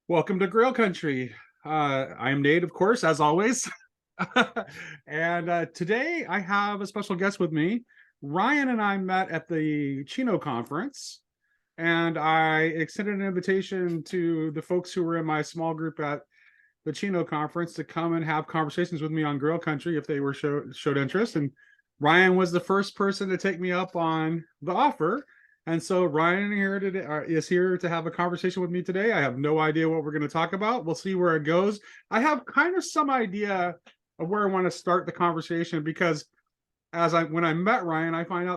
Welcome to Grail Country. I'm Nate, of course, as always. and today I have a special guest with me. Ryan and I met at the Chino conference, and I extended an invitation to the folks who were in my small group at the Chino conference to come and have conversations with me on Grail Country if they were showed interest. And Ryan was the first person to take me up on the offer. And so Ryan is here to have a conversation with me today. I have no idea what we're going to talk about. We'll see where it goes. I have kind of some idea of where I want to start the conversation because when I met Ryan, I found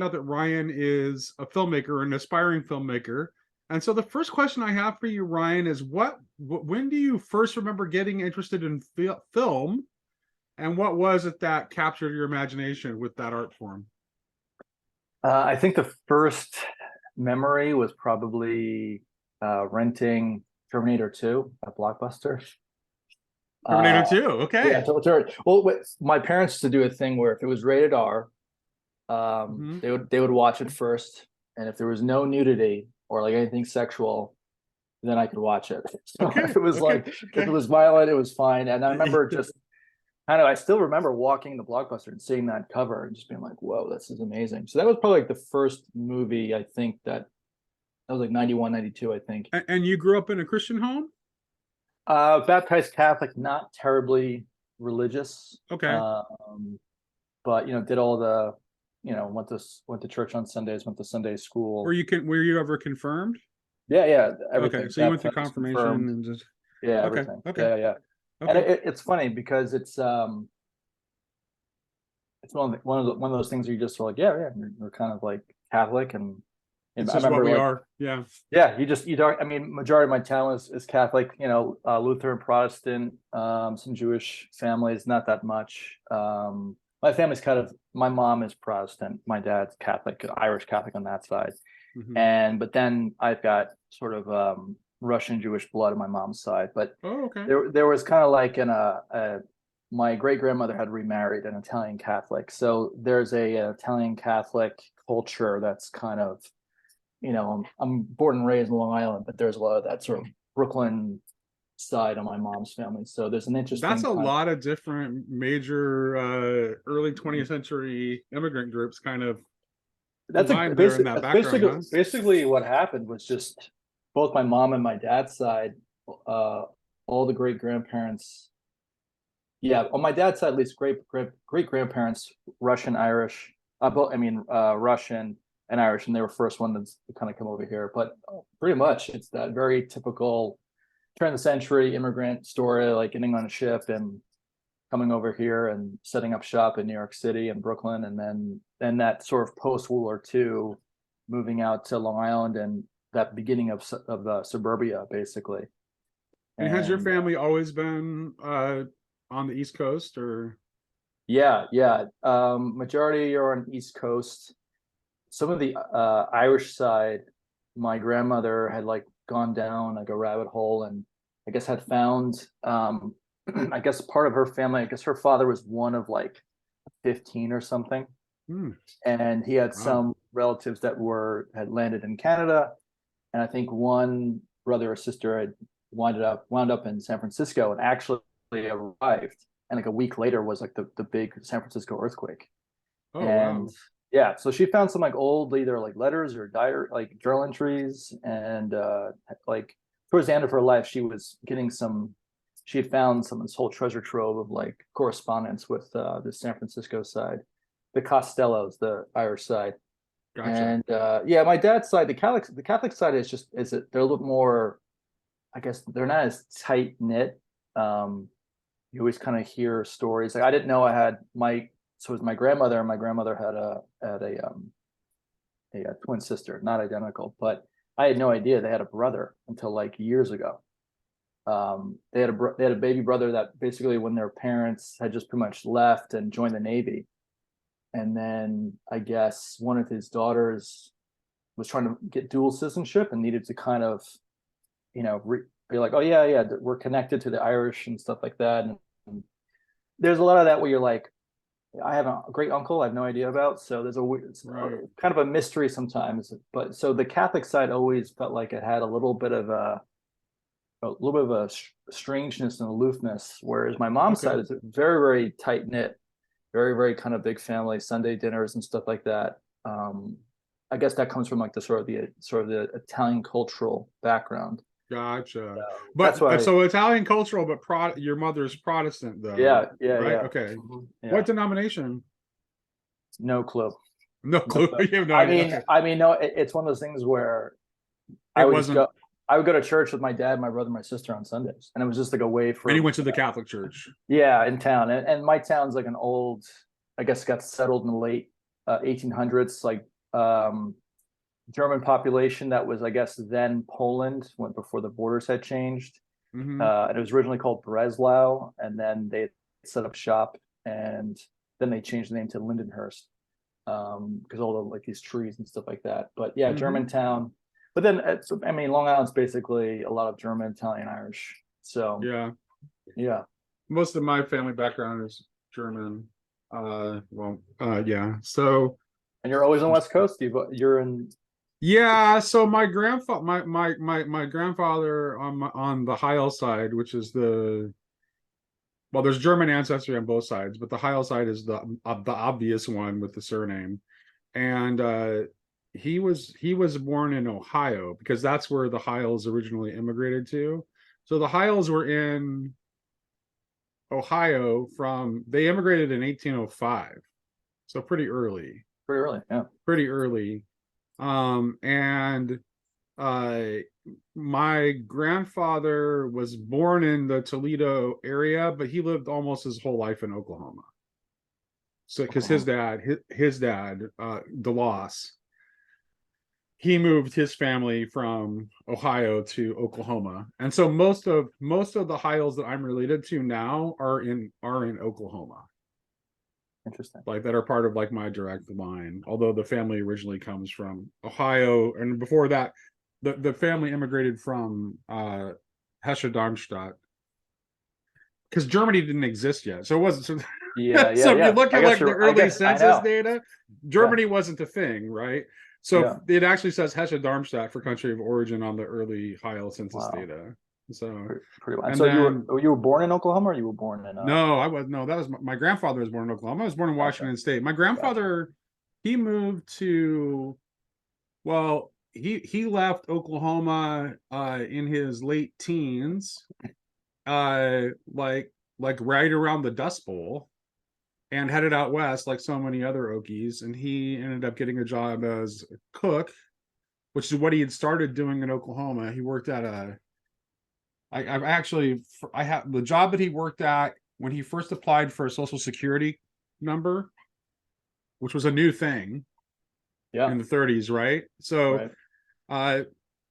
out that Ryan is a filmmaker, an aspiring filmmaker. And so the first question I have for you, Ryan, is when do you first remember getting interested in film, and what was it that captured your imagination with that art form? I think the first memory was probably renting Terminator 2 at Blockbuster. Terminator Uh, 2. yeah, Okay. well, my parents used to do a thing where if it was rated R, Mhm. they would watch it first, and if there was no nudity or like anything sexual, then I could watch it. So Okay. if it was Okay. like if it Okay. was violent, it was fine. And I remember just I still remember walking the Blockbuster and seeing that cover and just being like, "Whoa, this is amazing." So that was probably like the first movie I think that was like 91, 92, I think. And you grew up in a Christian home? Baptized Catholic, not terribly religious, Okay. but did all the, went to church on Sundays, went to Sunday school. Were you ever confirmed? Yeah, yeah, Okay. everything. So you went through Baptized, confirmation confirmed. and just Yeah, okay. everything. Okay. Yeah, yeah. And Okay. it's funny because it's one of those things where you just are like, yeah, yeah, you're kind of like Catholic, and It's I just what remember we like, are. Yeah. yeah, you don't. I mean, majority of my town is Catholic. Lutheran, Protestant, some Jewish families, not that much. My family's my mom is Protestant, my dad's Catholic, Irish Catholic on that side, Mhm. but then I've got sort of Russian Jewish blood on my mom's side. But Oh, okay. there was kind of like my great grandmother had remarried an Italian Catholic, so there's an Italian Catholic culture that's kind of, I'm born and raised in Long Island, but there's a lot of that sort of Brooklyn side on my mom's family. So there's an That's interesting a kind of lot of different major early 20th century immigrant groups kind of that's a combined there in basic that that's background, huh? basically what happened was just both my mom and my dad's side, uh, all the great grandparents. Yeah, on my dad's side, at least great grandparents, Russian, Irish, Russian and Irish, and they were first one to kind of come over here. But pretty much, it's that very typical turn of the century immigrant story, like getting on a ship and coming over here and setting up shop in New York City and Brooklyn, and then that sort of post World War II, moving out to Long Island and that beginning of suburbia, basically. And has your And family always been on the East Coast or yeah, yeah, majority are on East Coast. Some of the Irish side, my grandmother had like gone down like a rabbit hole, and I guess had found I guess part of her family, I guess her father was one of like 15 or something, hmm, and he had wow. some relatives that had landed in Canada, and I think one brother or sister had wound up in San Francisco and actually arrived, and like a week later was like the big San Francisco earthquake. Oh, And wow. yeah, so she found some like old either like letters or diary, like journal entries, and like towards the end of her life she had found this whole treasure trove of like correspondence with the San Francisco side, the Costellos, the Irish side. Gotcha. And yeah, my dad's side, the Catholic side they're a little more, I guess they're not as tight knit. You always kind of hear stories. Like I didn't know I had my so it was my grandmother, and my grandmother had a twin sister, not identical, but I had no idea they had a brother until like years ago. They had a baby brother that basically when their parents had just pretty much left and joined the Navy, and then I guess one of his daughters was trying to get dual citizenship and needed to kind of, be like, oh yeah, yeah, we're connected to the Irish and stuff like that. And there's a lot of that where you're like, I have a great uncle I have no idea about. So it's Right. kind of a mystery sometimes. But so the Catholic side always felt like it had a little bit of a little bit of a strangeness and aloofness, whereas my mom's Okay. side is very, very tight knit, very, very kind of big family, Sunday dinners and stuff like that. I guess that comes from like the sort of the Italian cultural background. Gotcha. That's But why, so Italian cultural, but your mother's Protestant though, yeah, yeah, right? yeah, Okay. yeah. What denomination? No clue. No No clue. clue. You have no idea. Okay. No, it's one of those things where I It would just wasn't, go. I would go to church with my dad, my brother, my sister on Sundays, and it was just like a way and he for went to the Catholic Church. yeah, in town. And my town's like an old, I guess, got settled in the late 1800s, like German population that was, I guess, then Poland, went before the borders had changed. Hmm. And it was originally called Breslau, and then they set up shop, and then they changed the name to Lindenhurst because all the like these trees and stuff like that. But yeah, Hmm. Germantown. But then, I mean, Long Island's basically a lot of German, Italian, Irish. So Yeah. yeah. Most of my family background is German. Yeah. So And you're always on the West Coast. You're in. yeah, so my grandfather, my grandfather on the Heil side, which is well, there's German ancestry on both sides, but the Heil side is the obvious one with the surname. And he was born in Ohio because that's where the Heils originally immigrated to. So the Heils were in Ohio they immigrated in 1805. So pretty early. Pretty early, yeah. Pretty early. And uh my grandfather was born in the Toledo area, but he lived almost his whole life in Oklahoma. So because Oklahoma. his dad, DeLoss, he moved his family from Ohio to Oklahoma. And so most of the Hiles that I'm related to now are in Oklahoma. Interesting. Like that are part of like my direct line, although the family originally comes from Ohio, and before that the family immigrated from Hesse Darmstadt, because Germany didn't exist yet, so it wasn't so, Yeah, yeah, so if you yeah. look I at guess like the you're. I early guess I census know. data, Yeah, Germany wasn't a thing, right? So yeah. it actually says Hesse Darmstadt for country of origin on the early Heil census Wow. data. So Pretty well. And and so then you were born in Oklahoma, or you were born in no, I was no. That was my grandfather was born in Oklahoma. I was born in Gotcha, Washington State. My gotcha. grandfather, he moved to well, he left Oklahoma in his late teens, uh, like right around the Dust Bowl, and headed out west like so many other Okies. And he ended up getting a job as a cook, which is what he had started doing in Oklahoma. He worked at I've actually I have the job that he worked at when he first applied for a Social Security number, which was a new thing Yeah, in the 30s, right? So right. uh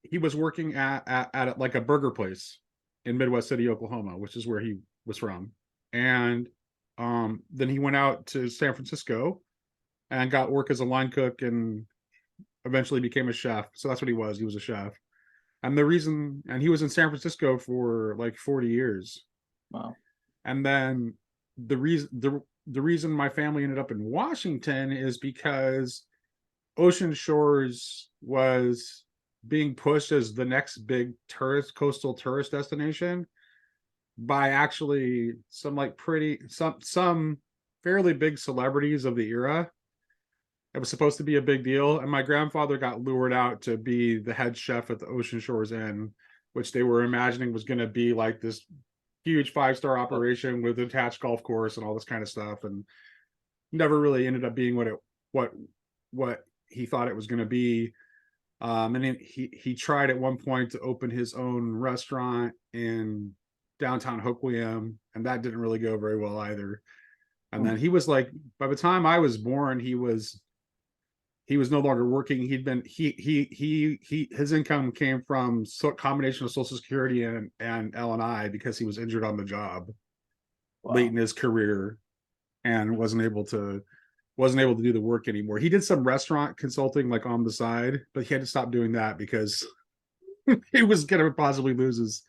he was working at like a burger place in Midwest City, Oklahoma, which is where he was from. And then he went out to San Francisco and got work as a line cook and eventually became a chef. So that's what he was. He was a chef. And he was in San Francisco for like 40 years. Wow. And then the reason my family ended up in Washington is because Ocean Shores was being pushed as the next big coastal tourist destination by actually some fairly big celebrities of the era. It was supposed to be a big deal, and my grandfather got lured out to be the head chef at the Ocean Shores Inn, which they were imagining was going to be like this huge 5-star operation with attached golf course and all this kind of stuff, and never really ended up being what he thought it was going to be. And he tried at one point to open his own restaurant in downtown Hoquiam, and that didn't really go very well either. And Hmm. then he was like, by the time I was born, he was no longer working. He'd been he his income came from combination of Social Security and L&I because he was injured on the job late Wow. in his career and wasn't able to do the work anymore. He did some restaurant consulting like on the side, but he had to stop doing that because he was going to possibly lose his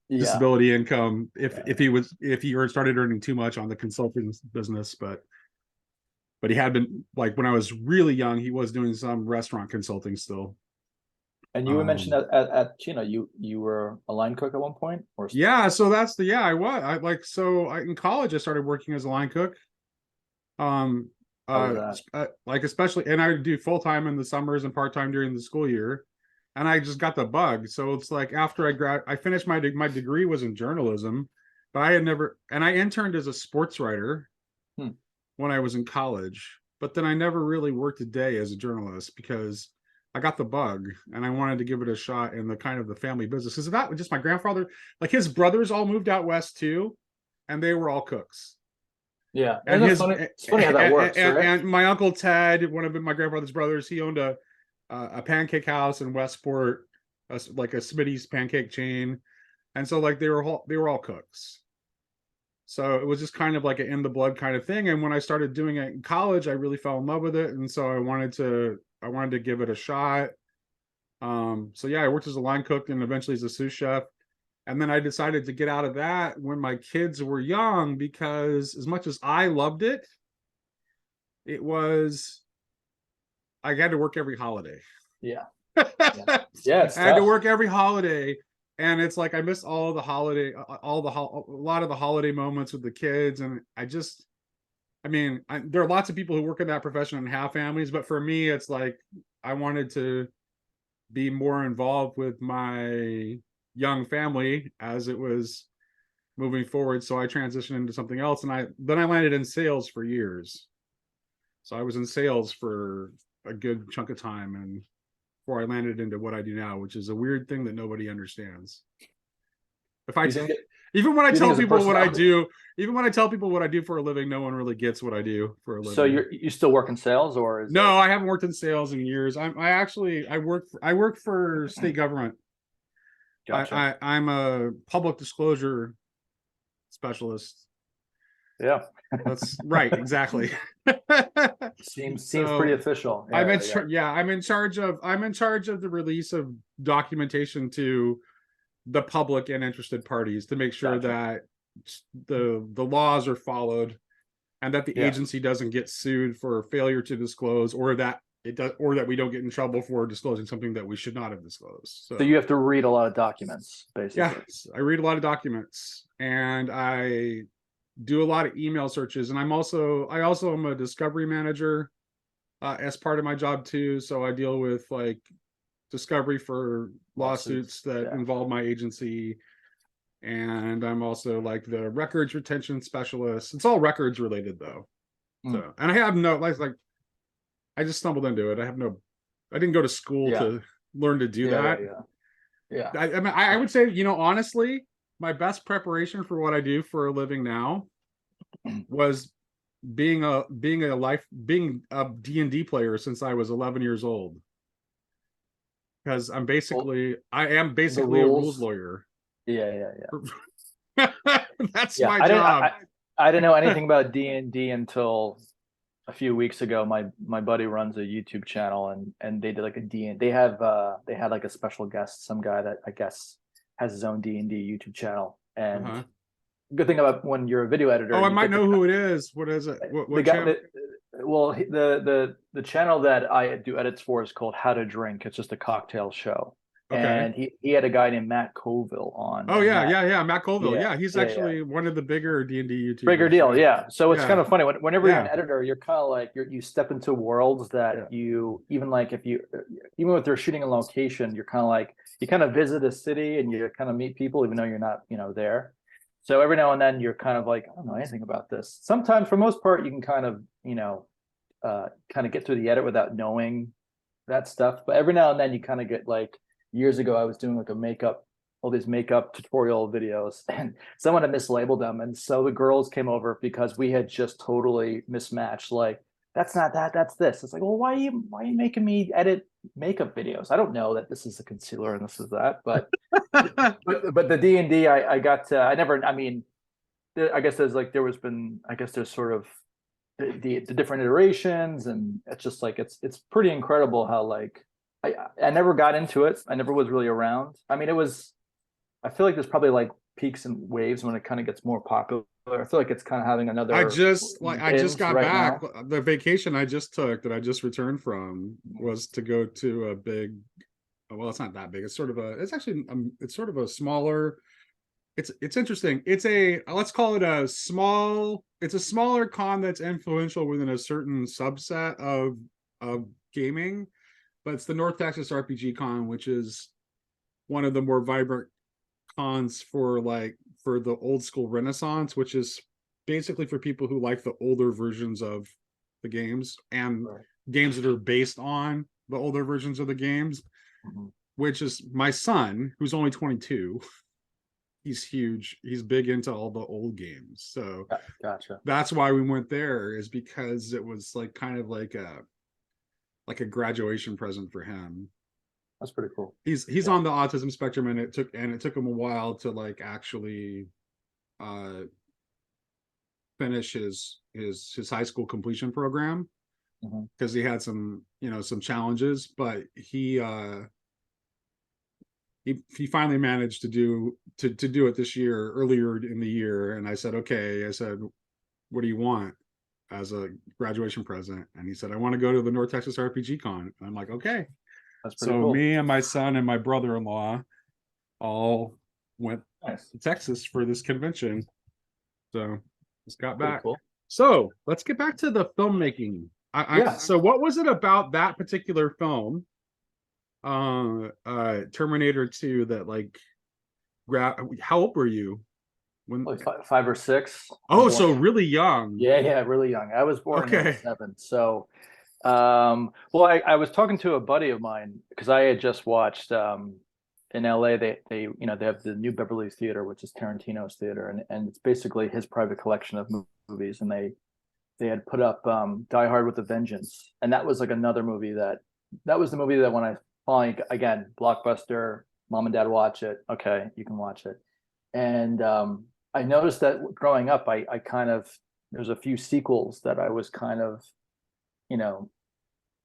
Yeah. disability income if Yeah. he started earning too much on the consulting business. But he had been, like, when I was really young, he was doing some restaurant consulting still. And you were mentioned at Chino, you were a line cook at one point, or Yeah, so that's the I was I like so I in college I started working as a line cook. Um how was that? like especially, and I do full-time in the summers and part-time during the school year. And I just got the bug. So it's like after I finished my degree was in journalism, but I had never, and I interned as a sports writer Hmm. when I was in college, but then I never really worked a day as a journalist because I got the bug and I wanted to give it a shot in the kind of the family business. Because that just my grandfather, like his brothers all moved out west too, and they were all cooks. Yeah, And and his it's funny how that works, right? and my uncle Ted, one of my grandfather's brothers, he owned a pancake house in Westport, like a Smitty's pancake chain, and so like they were all cooks. So it was just kind of like an in the blood kind of thing. And when I started doing it in college, I really fell in love with it, and so I wanted to give it a shot. So yeah, I worked as a line cook and eventually as a sous chef. And then I decided to get out of that when my kids were young because as much as I loved it, it was I had to work every holiday. Yeah, yeah, I yeah. It's had to tough. work every holiday, and it's like I missed all the holiday, a lot of the holiday moments with the kids, and there are lots of people who work in that profession and have families, but for me, it's like I wanted to be more involved with my young family as it was moving forward. So I transitioned into something else, and I landed in sales for years. So I was in sales for a good chunk of time, and before I landed into what I do now, which is a weird thing that nobody understands. If I Do you think even when I do you think tell it's a people what I personality? do, even when I tell people what I do for a living, no one really gets what I do for a So living. you still work in sales, or is No, it? I haven't worked in sales in years. I work for state government. Gotcha. I'm a public disclosure specialist. Yeah. That's right, exactly. Seems pretty So official. I'm Yeah, yeah, yeah, I'm in charge of the release of documentation to the public and interested parties to make sure gotcha. that the laws are followed and that the Yeah. agency doesn't get sued for failure to disclose, or that it does, or that we don't get in trouble for disclosing something that we should not have disclosed. So So you have to read a lot of documents, yeah, basically. I read a lot of documents and I do a lot of email searches, and I also am a discovery manager as part of my job too. So I deal with like discovery for lawsuits Lawsuits. that Yeah. involve my agency, and I'm also like the records retention specialist. It's all records related though. Mm. So, and I have no like I just stumbled into it. I didn't go to school Yeah. to learn to do Yeah. Yeah. that. Yeah. Yeah. I mean, I would say, honestly, my best preparation for what I do for a living now was being a D&D player since I was 11 years old. Because Well, I am the basically a rules rules. lawyer. Yeah. Yeah. Yeah. That's Yeah. my job. I didn't know anything about D&D until a few weeks ago. My buddy runs a YouTube channel, and they did like a D, they had like a special guest, some guy that I guess has his own D&D YouTube channel. And Uh-huh. good thing about when you're a video editor, Oh, I you might get know who it is. What is it? the What guy channel? that well the channel that I do edits for is called How to Drink. It's just a cocktail show. Okay. And he had a guy named Matt Colville on, Oh and yeah, Matt, yeah, yeah. Matt Colville. yeah, Yeah, he's yeah, yeah. actually one of the bigger D&D Bigger YouTubers. deal, Yeah, yeah. So it's kind yeah, of funny whenever you're an yeah, editor, you're kind of like you step into worlds yeah. that you even like if you even if they're shooting a location, you're kind of like you kind of visit a city and you kind of meet people even though you're not there. So every now and then you're kind of like, I don't know anything about this. Sometimes, for most part, you can kind of kind of get through the edit without knowing that stuff. But every now and then you kind of get like, years ago I was doing like all these makeup tutorial videos, and someone had mislabeled them, and so the girls came over because we had just totally mismatched. Like, that's not that, that's this. It's like, well, why are you making me edit makeup videos? I don't know that this is a concealer and this is that. But but the D&D, I got to, I never, I mean, I guess there's sort of the different iterations, and it's just like it's pretty incredible how like I never got into it. I never was really around. I mean, I feel like there's probably like peaks and waves when it kind of gets more popular. I feel like it's kind of having another I just binge got right back. now. The vacation I just took that I just returned from was to go to a big well, it's not that big. It's sort of a, it's actually, it's sort of a smaller, it's interesting. It's a, let's call it a small, it's a smaller con that's influential within a certain subset of gaming, but it's the North Texas RPG Con, which is one of the more vibrant cons for like for the old school Renaissance, which is basically for people who like the older versions of the games and Right. games that are based on the older versions of the games, Mm-hmm. which is my son, who's only 22. He's huge. He's big into all the old games. So Gotcha. that's why we went there, is because it was like kind of like a graduation present for him. That's pretty cool. He's Yeah. on the autism spectrum, and it took him a while to like actually uh finish his high school completion program, Mhm. because he had some, some challenges, but he finally managed to do it this year, earlier in the year. And I said, okay, I said, what do you want as a graduation present? And he said, I want to go to the North Texas RPG Con. And I'm like, okay. That's pretty So cool. me and my son and my brother-in-law all went Nice. to Texas for this convention. So just got Pretty back. cool. So let's get back to the filmmaking. Yeah. So what was it about that particular film, Terminator 2, that like how old were you when? Like 5 or 6. I'm Oh, born. so really young. Yeah, yeah, really young. I was born in Okay. '87. So, well, I was talking to a buddy of mine because I had just watched in LA. They they have the New Beverly Theater, which is Tarantino's theater, and it's basically his private collection of movies. And they had put up Die Hard with a Vengeance, and that was like another movie that was the movie that when I finally, again, blockbuster, mom and dad watch it. Okay, you can watch it. And I noticed that growing up, I kind of, there's a few sequels that I was kind of, you know,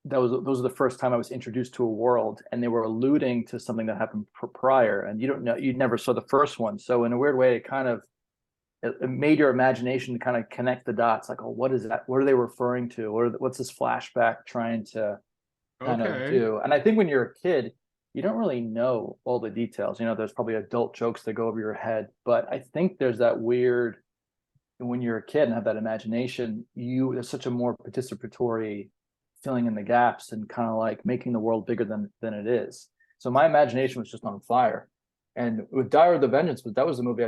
those are the first time I was introduced to a world, and they were alluding to something that happened prior, and you don't know, you never saw the first one. So in a weird way, it made your imagination kind of connect the dots. Like, oh, what is that? What are they referring to? What's this flashback trying to kind of Okay. do? And I think when you're a kid, you don't really know all the details. There's probably adult jokes that go over your head, but I think there's that weird, when you're a kid and have that imagination, there's such a more participatory filling in the gaps and kind of like making the world bigger than it is. So my imagination was just on fire. And with Dire of the Vengeance, that was the movie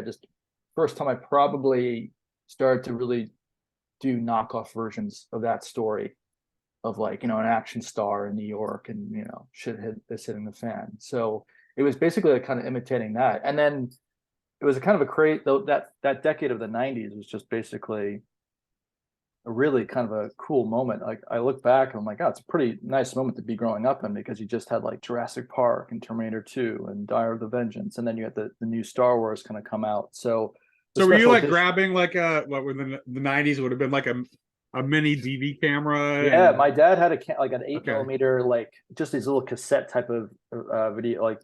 first time I probably started to really do knockoff versions of that story, of like, an action star in New York, and shit hitting the fan. So it was basically like kind of imitating that. And then it was a kind of a great, though, that decade of the '90s was just basically a really kind of a cool moment. Like I look back and I'm like, oh, it's a pretty nice moment to be growing up in, because you just had like Jurassic Park and Terminator 2 and Dire of the Vengeance, and then you had the new Star Wars kind of come out. So the So were you special like edition, grabbing like what within the 90s would have been like a mini DV camera? yeah, And my dad had like an 8 okay. millimeter, like just these little cassette type of video. Like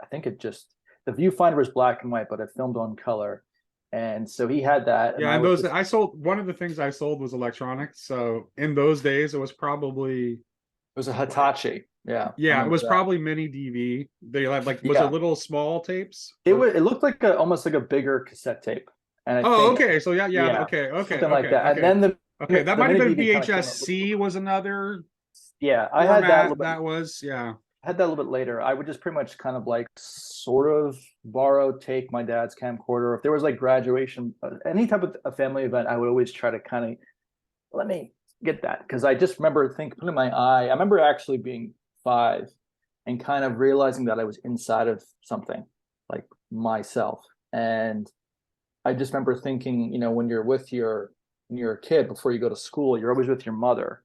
I think the viewfinder was black and white, but it filmed on color. And so he had that, and Yeah, I and was those just, I sold, one of the things I sold was electronics. So in those days it was probably, it was a Hitachi. Yeah, I yeah, it remember was that. probably mini DV. They had like, was it Yeah, little small tapes? it looked like almost like a bigger cassette tape, and I Oh, think, okay. So yeah, yeah, okay, okay, something like okay, that. And okay. then the Okay, that the might have mini been DV kind of came up. VHS-C was another Yeah, I had that a little format bit. that was, yeah. Had that a little bit later. I would just pretty much kind of like sort of take my dad's camcorder. If there was like graduation, any type of a family event, I would always try to kind of, let me get that, because I just remember putting my eye. I remember actually being 5 and kind of realizing that I was inside of something, like myself. And I just remember thinking, when you're a kid before you go to school, you're always with your mother.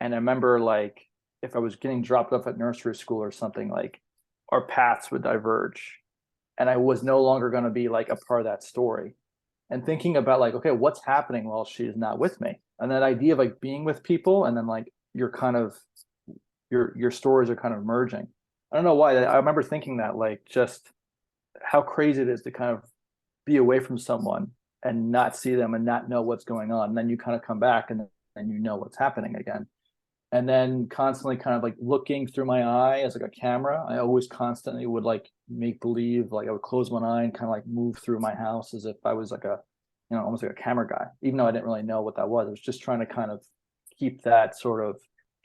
And I remember, like, if I was getting dropped off at nursery school or something, like our paths would diverge, and I was no longer going to be like a part of that story. And thinking about like, okay, what's happening while she is not with me? And that idea of like being with people, and then like you're kind of your stories are kind of merging. I don't know why. I remember thinking that, like, just how crazy it is to kind of be away from someone and not see them and not know what's going on. And then you kind of come back, and you know what's happening again. and then constantly kind of like looking through my eye as like a camera. I always constantly would like make believe, like I would close one eye and kind of like move through my house as if I was like a, almost like a camera guy, even though I didn't really know what that was. I was just trying to kind of keep that sort of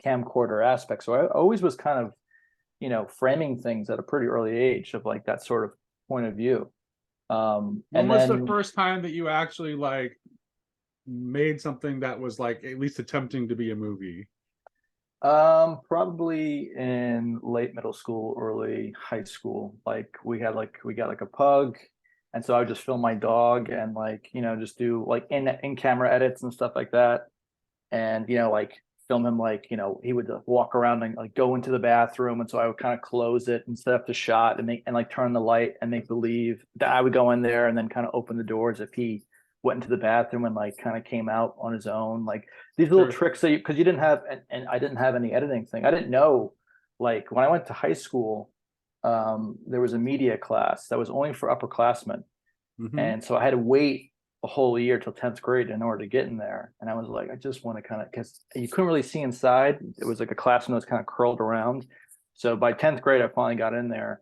camcorder aspect. So I always was kind of, framing things at a pretty early age of like that sort of point of view. When And was the then first time that you actually like made something that was like at least attempting to be a movie? Probably in late middle school, early high school. Like we got like a pug, and so I would just film my dog and like, just do like in camera edits and stuff like that. And like film him like, he would walk around and like go into the bathroom, and so I would kind of close it and set up the shot and make and like turn the light and make believe that I would go in there and then kind of open the doors if he went into the bathroom and like kind of came out on his own. Like these little Sure. tricks that because you didn't have, and I didn't have any editing thing. I didn't know, like when I went to high school, there was a media class that was only for upperclassmen. Hmm. And so I had to wait a whole year till 10th grade in order to get in there. And I was like, I just want to kind of, because you couldn't really see inside. It was like a classroom that was kind of curled around. So by 10th grade, I finally got in there,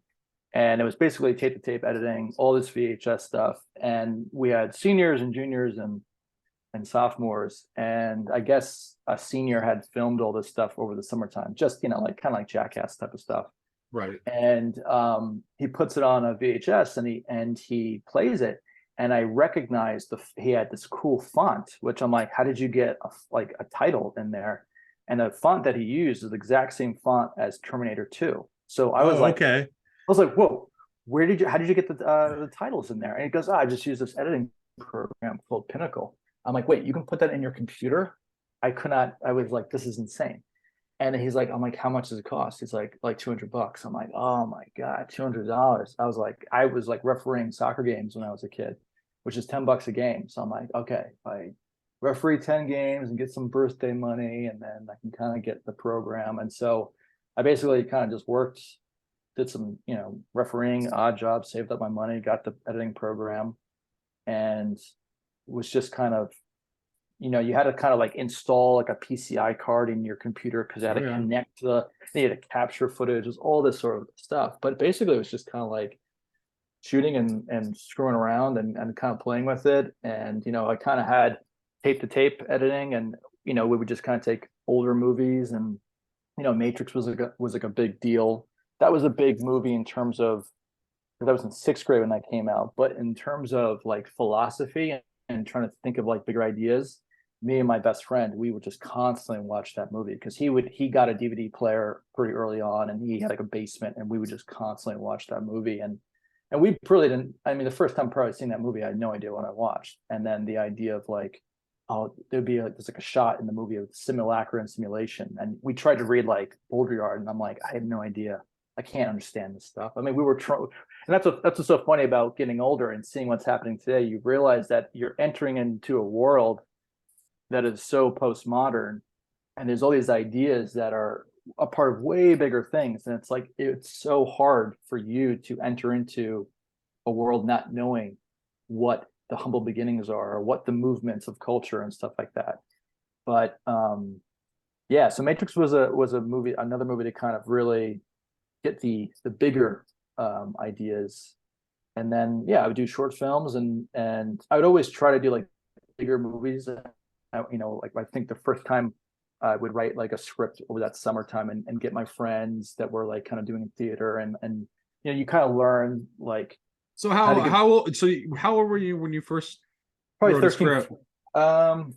and it was basically tape to tape editing, all this VHS stuff. And we had seniors and juniors and sophomores. And I guess a senior had filmed all this stuff over the summertime, just, like kind of like Jackass type of stuff. Right. And he puts it on a VHS and he plays it. And I recognized he had this cool font, which I'm like, how did you get like a title in there? And the font that he used is the exact same font as Terminator 2. So Oh, okay. I was like, whoa, how did you get the titles in there? And he goes, I just used this editing program called Pinnacle. I'm like, wait, you can put that in your computer? I could not, I was like, this is insane. And he's like, I'm like, how much does it cost? He's like $200. I'm like, oh my God, $200. I was like refereeing soccer games when I was a kid, which is $10 a game. So I'm like, okay, if I referee 10 games and get some birthday money, and then I can kind of get the program. And so I basically kind of just worked, did some, refereeing, odd jobs, saved up my money, got the editing program, and was just kind of, you had to kind of like install like a PCI card in your computer because you had Oh to yeah. connect you had to capture footage, was all this sort of stuff. But basically, it was just kind of like shooting and screwing around and kind of playing with it. And I kind of had tape to tape editing, and we would just kind of take older movies, and Matrix was like a big deal. That was a big movie in terms of, that was in sixth grade when that came out. But in terms of like philosophy and trying to think of like bigger ideas, me and my best friend, we would just constantly watch that movie because he got a DVD player pretty early on, and he had like a basement, and we would just constantly watch that movie. And we really didn't, I mean, the first time probably seeing that movie, I had no idea what I watched. And then the idea of like, oh, there's like a shot in the movie of simulacra and simulation. And we tried to read like Baudrillard, and I'm like, I have no idea. I can't understand this stuff. I mean, we were trying, and that's what's so funny about getting older and seeing what's happening today. You realize that you're entering into a world that is so postmodern, and there's all these ideas that are a part of way bigger things. And it's like, it's so hard for you to enter into a world not knowing what the humble beginnings are, or what the movements of culture and stuff like that. But yeah, so Matrix was a movie, another movie to kind of really get the bigger ideas. And then yeah, I would do short films, and I would always try to do like bigger movies. Like I think the first time I would write like a script over that summertime, and get my friends that were like kind of doing theater, and you kind of learn like So how to get how old were you when you first probably wrote a 13. script?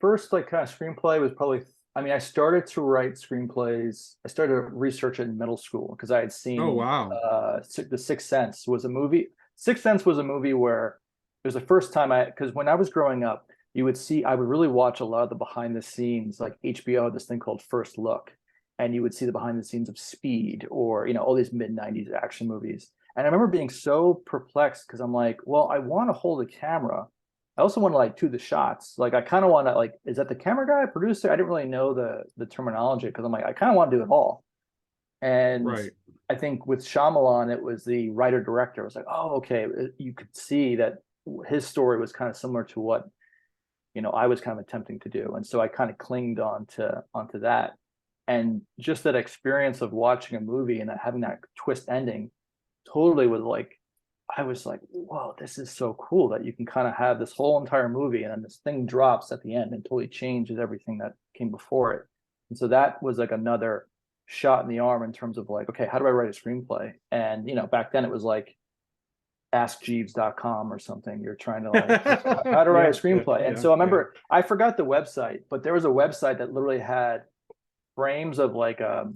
First like kind of screenplay was probably, I mean, I started to write screenplays. I started to research it in middle school because I had Oh seen wow. The Sixth Sense was a movie. Sixth Sense was a movie where it was the first time because when I was growing up, I would really watch a lot of the behind the scenes, like HBO had this thing called First Look, and you would see the behind the scenes of Speed, or all these mid-90s action movies. And I remember being so perplexed because I'm like, well, I want to hold a camera. I also want to like do the shots. Like I kind of want to like, is that the camera guy, producer? I didn't really know the terminology because I'm like, I kind of want to do it all. And Right. I think with Shyamalan, it was the writer director. It was like, oh, okay. You could see that his story was kind of similar to what I was kind of attempting to do, and so I kind of clinged onto that. And just that experience of watching a movie and having that twist ending totally was like, I was like, whoa, this is so cool that you can kind of have this whole entire movie and then this thing drops at the end and totally changes everything that came before it. And so that was like another shot in the arm in terms of like, okay, how do I write a screenplay? And, back then it was like askjeeves.com or something. You're trying to like, how to write a screenplay. And so I remember, I forgot the website, but there was a website that literally had frames of like an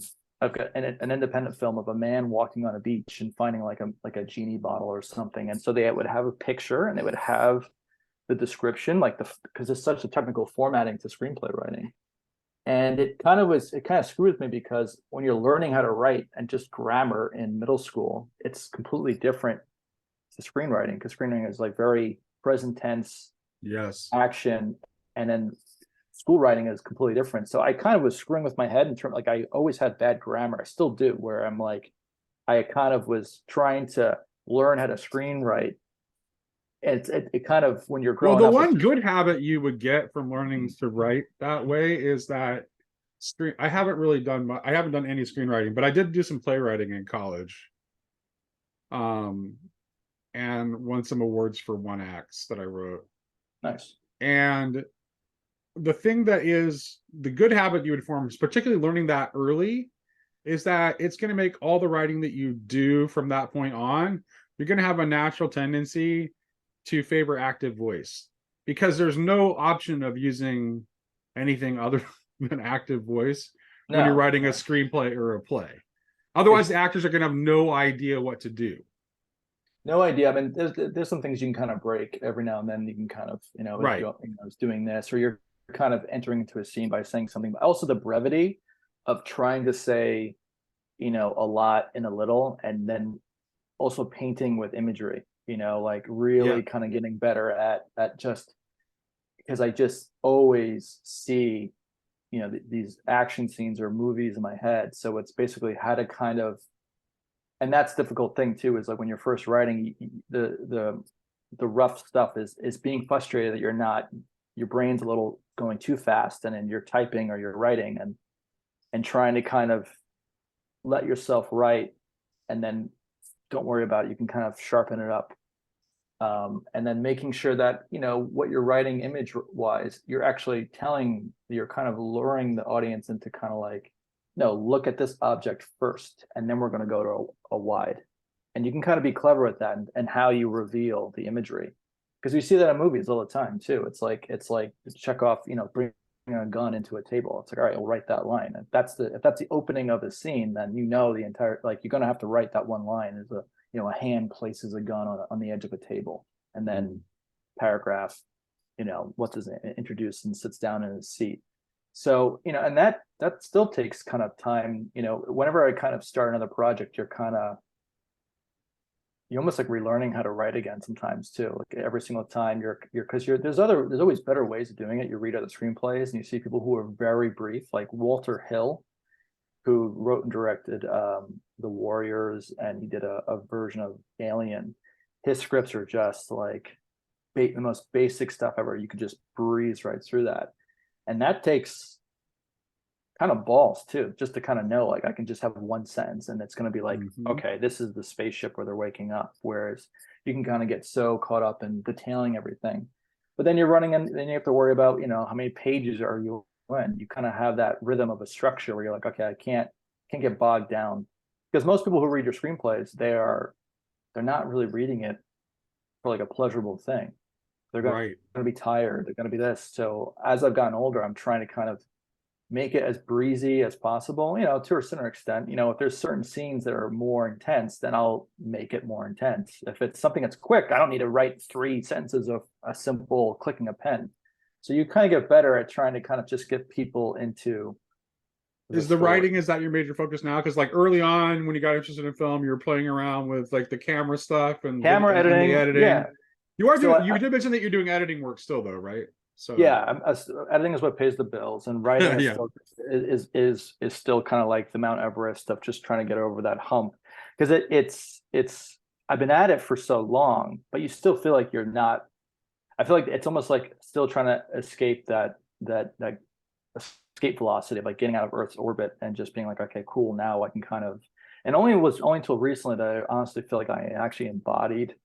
independent film of a man walking on a beach and finding like a genie bottle or something. And so they would have a picture and they would have the description, like because it's such a technical formatting to screenplay writing. And it kind of screwed with me because when you're learning how to write and just grammar in middle school, it's completely different to screenwriting, because screenwriting is like very present tense, Yes, action, and then school writing is completely different. So I kind of was screwing with my head in terms, like I always had bad grammar. I still do, where I'm like, I kind of was trying to learn how to screenwrite. It kind of, when you're well, growing the up, one good habit you would get from learning to write that way is that I haven't really I haven't done any screenwriting, but I did do some playwriting in college. And won some awards for one acts that I wrote. nice. And the thing that is the good habit you would form, particularly learning that early, is that it's going to make all the writing that you do from that point on, you're going to have a natural tendency to favor active voice, because there's no option of using anything other than active voice when you're writing a screenplay or a play. Otherwise, the actors are going to have no idea what to do. No idea. I mean, there's some things you can kind of break every now and then. You can kind of, Right. if I was doing this, or you're kind of entering into a scene by saying something, but also the brevity of trying to say, a lot in a little, and then also painting with imagery, like really kind of getting better at just, because I just always see, these action scenes or movies in my head. So it's basically how to kind of, and that's difficult thing too, is like when you're first writing, the rough stuff is being frustrated that your brain's a little going too fast, and then you're typing or you're writing and trying to kind of let yourself write, and then don't worry about it. You can kind of sharpen it up. And then making sure that, what you're writing image wise, you're actually you're kind of luring the audience into kind of like, no, look at this object first, and then we're going to go to a wide. And you can kind of be clever with that, and how you reveal the imagery, because we see that in movies all the time too. It's like Chekhov, bringing a gun into a table. It's like, all right, we'll write that line. And if that's the opening of a scene, then the entire, like, you're going to have to write that one line as a hand places a gun on the edge of a table, and then paragraph, what does it introduce, and sits down in his seat. So, and that still takes kind of time. Whenever I kind of start another project, you're almost like relearning how to write again sometimes too. Like every single time because there's always better ways of doing it. You read other screenplays and you see people who are very brief, like Walter Hill, who wrote and directed The Warriors, and he did a version of Alien. His scripts are just like the most basic stuff ever. You could just breeze right through that. And that takes kind of balls too, just to kind of know, like, I can just have one sentence and it's going to be like, okay, this is the spaceship where they're waking up. Whereas you can kind of get so caught up in detailing everything. But then you're running, and then you have to worry about, how many pages are you in. You kind of have that rhythm of a structure where you're like, okay, I can't get bogged down. Because most people who read your screenplays, they're not really reading it for like a pleasurable thing. They're going to be tired. They're going to be this. So as I've gotten older, I'm trying to kind of make it as breezy as possible, to a certain extent. If there's certain scenes that are more intense, then I'll make it more intense. If it's something that's quick, I don't need to write 3 sentences of a simple clicking a pen. So you kind of get better at trying to kind of just get people into the writing, is that your major focus now? Because like early on, when you got interested in film, you were playing around with like the camera stuff and camera editing. the editing. Yeah. You did mention that you're doing editing work still though, right? So yeah, editing is what pays the bills, and writing is still kind of like the Mount Everest of just trying to get over that hump, because it's I've been at it for so long, but you still feel like you're not. I feel like it's almost like still trying to escape that escape velocity of like getting out of Earth's orbit and just being like, okay, cool, now I can kind of, and only was only until recently that I honestly feel like I actually embodied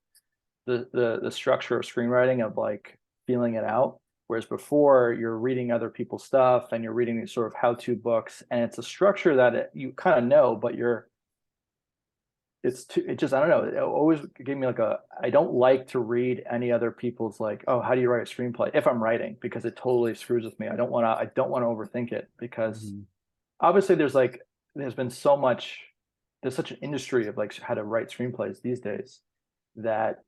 the structure of screenwriting of like feeling it out. Whereas before you're reading other people's stuff and you're reading these sort of how-to books, and it's a structure that you kind of know, but it just, I don't know, it always gave me like I don't like to read any other people's like, oh, how do you write a screenplay if I'm writing, because it totally screws with me. I don't want to overthink it, because obviously there's been there's such an industry of like how to write screenplays these days that,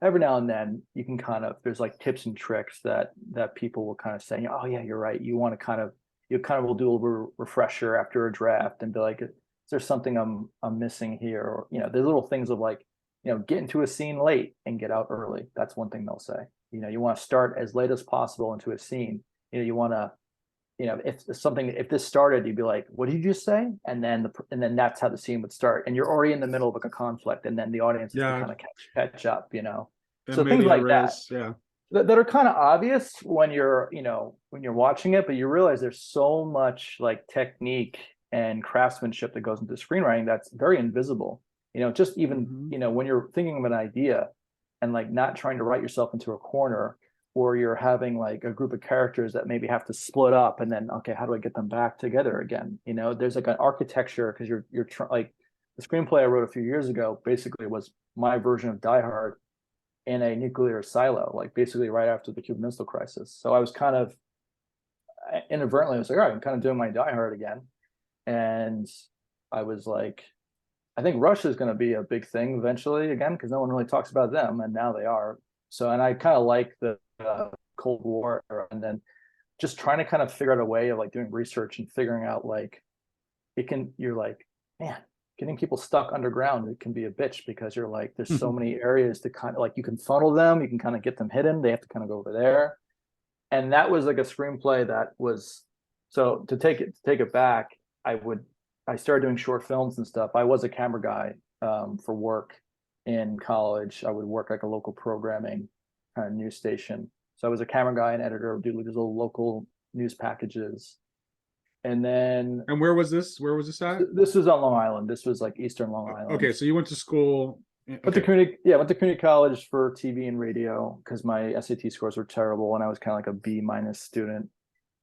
every now and then you can there's like tips and tricks that people will kind of say, oh yeah, you're right. You want to you will do a little refresher after a draft and be like, is there something I'm missing here? Or, there's little things of like, get into a scene late and get out early. That's one thing they'll say. You want to start as late as possible into a scene. You want to, if this started, you'd be like, what did you just say? And then that's how the scene would start. And you're already in the middle of like a conflict, and then the audience has to kind of catch up, So things like that. Yeah. That are kind of obvious when you're watching it, but you realize there's so much like technique and craftsmanship that goes into screenwriting that's very invisible. Just even, when you're thinking of an idea and like not trying to write yourself into a corner, or you're having like a group of characters that maybe have to split up, and then, okay, how do I get them back together again? There's like an architecture, because you're like, the screenplay I wrote a few years ago basically was my version of Die Hard in a nuclear silo, like basically right after the Cuban Missile Crisis. So I was kind of inadvertently, I was like, all right, I'm kind of doing my Die Hard again. And I was like, I think Russia is going to be a big thing eventually again, because no one really talks about them, and now they are. So, and I kind of like the Cold War era, and then just trying to kind of figure out a way of like doing research and figuring out like you're like, man, getting people stuck underground, it can be a bitch, because you're like, there's so many areas to kind of like, you can funnel them, you can kind of get them hidden, they have to kind of go over there. And that was like a screenplay that was, so to take it back, I started doing short films and stuff. I was a camera guy for work in college. I would work like a local programming kind of news station. So I was a camera guy and editor, do these little local news packages. And then, and where was this at? This was on Long Island. This was like Eastern Long Island. Okay, so you went to school. Okay. Went to community college for TV and radio, because my SAT scores were terrible and I was kind of like a B- student.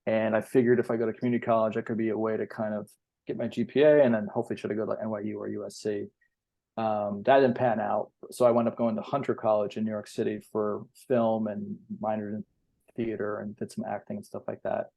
And I figured if I go to community college, that could be a way to kind of get my GPA, and then hopefully should have go to NYU or USC. That didn't pan out, so I wound up going to Hunter College in New York City for film, and minored in theater and did some acting and stuff like that.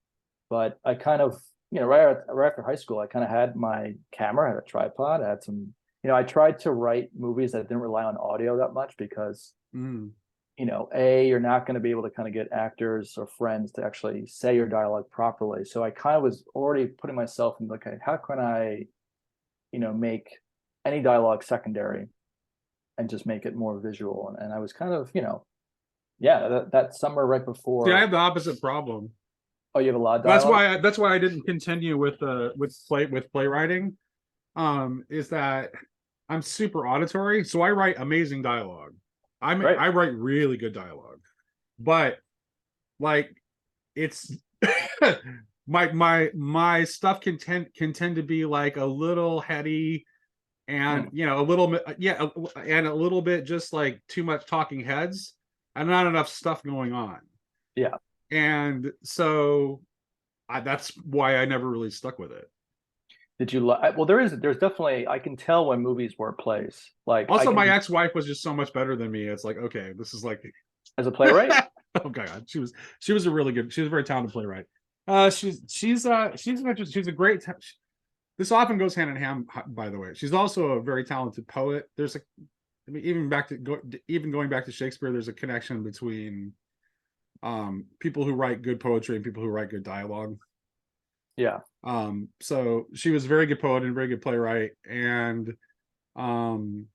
But I kind of, right after high school, I kind of had my camera, I had a tripod, I had some, I tried to write movies that didn't rely on audio that much, because you're not going to be able to kind of get actors or friends to actually say your dialogue properly. So I kind of was already putting myself in, okay, how can I, make any dialogue secondary and just make it more visual? And I was kind of, that summer right before. See, I have the opposite problem. Oh, you have a lot of dialogue? That's why I didn't continue with playwriting. Is that I'm super auditory, so I write amazing dialogue. I write really good dialogue, but like it's my stuff can tend to be like a little heady, and a little bit, and a little bit just like too much talking heads and not enough stuff going on. Yeah. And so that's why I never really stuck with it. Did you like? Well, there's definitely, I can tell when movies were plays. Like, also, my ex-wife was just so much better than me. It's like, okay, this is like, as a playwright. Oh god, she was a really good. She was a very talented playwright. She's a great. This often goes hand in hand, by the way. She's also a very talented poet. There's even going back to Shakespeare, there's a connection between people who write good poetry and people who write good dialogue. Yeah. So she was a very good poet and a very good playwright. And I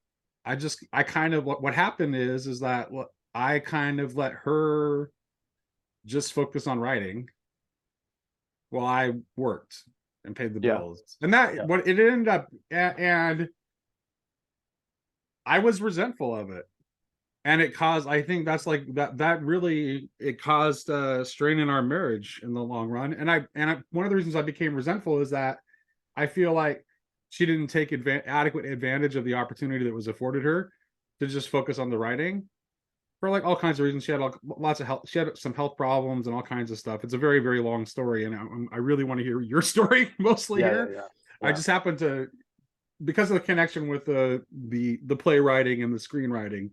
kind of, what happened is that I kind of let her just focus on writing while I worked and paid the bills. And that what it ended up, and I was resentful of it. and it caused, I think that's like that really, it caused strain in our marriage in the long run. And one of the reasons I became resentful is that I feel like she didn't take adequate advantage of the opportunity that was afforded her to just focus on the writing for like all kinds of reasons. She had lots of health, she had some health problems and all kinds of stuff. It's a very, very long story, and I really want to hear your story mostly Yeah, yeah, here. yeah, I yeah. just happened to, because of the connection with the playwriting and the screenwriting,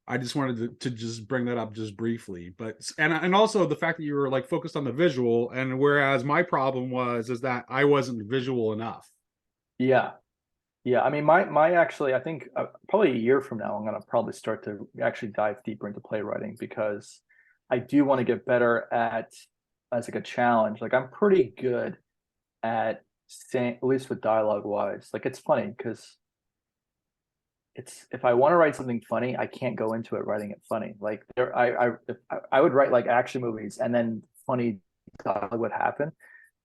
I just wanted to just bring that up just briefly. But and also the fact that you were like focused on the visual, and whereas my problem was is that I wasn't visual enough. Yeah. Yeah, I mean, my actually, I think probably a year from now, I'm gonna probably start to actually dive deeper into playwriting because I do want to get better at as like a challenge. Like I'm pretty good at saying, at least with dialogue wise. Like it's funny because it's if I want to write something funny, I can't go into it writing it funny. Like there, I would write like action movies and then funny dialogue would happen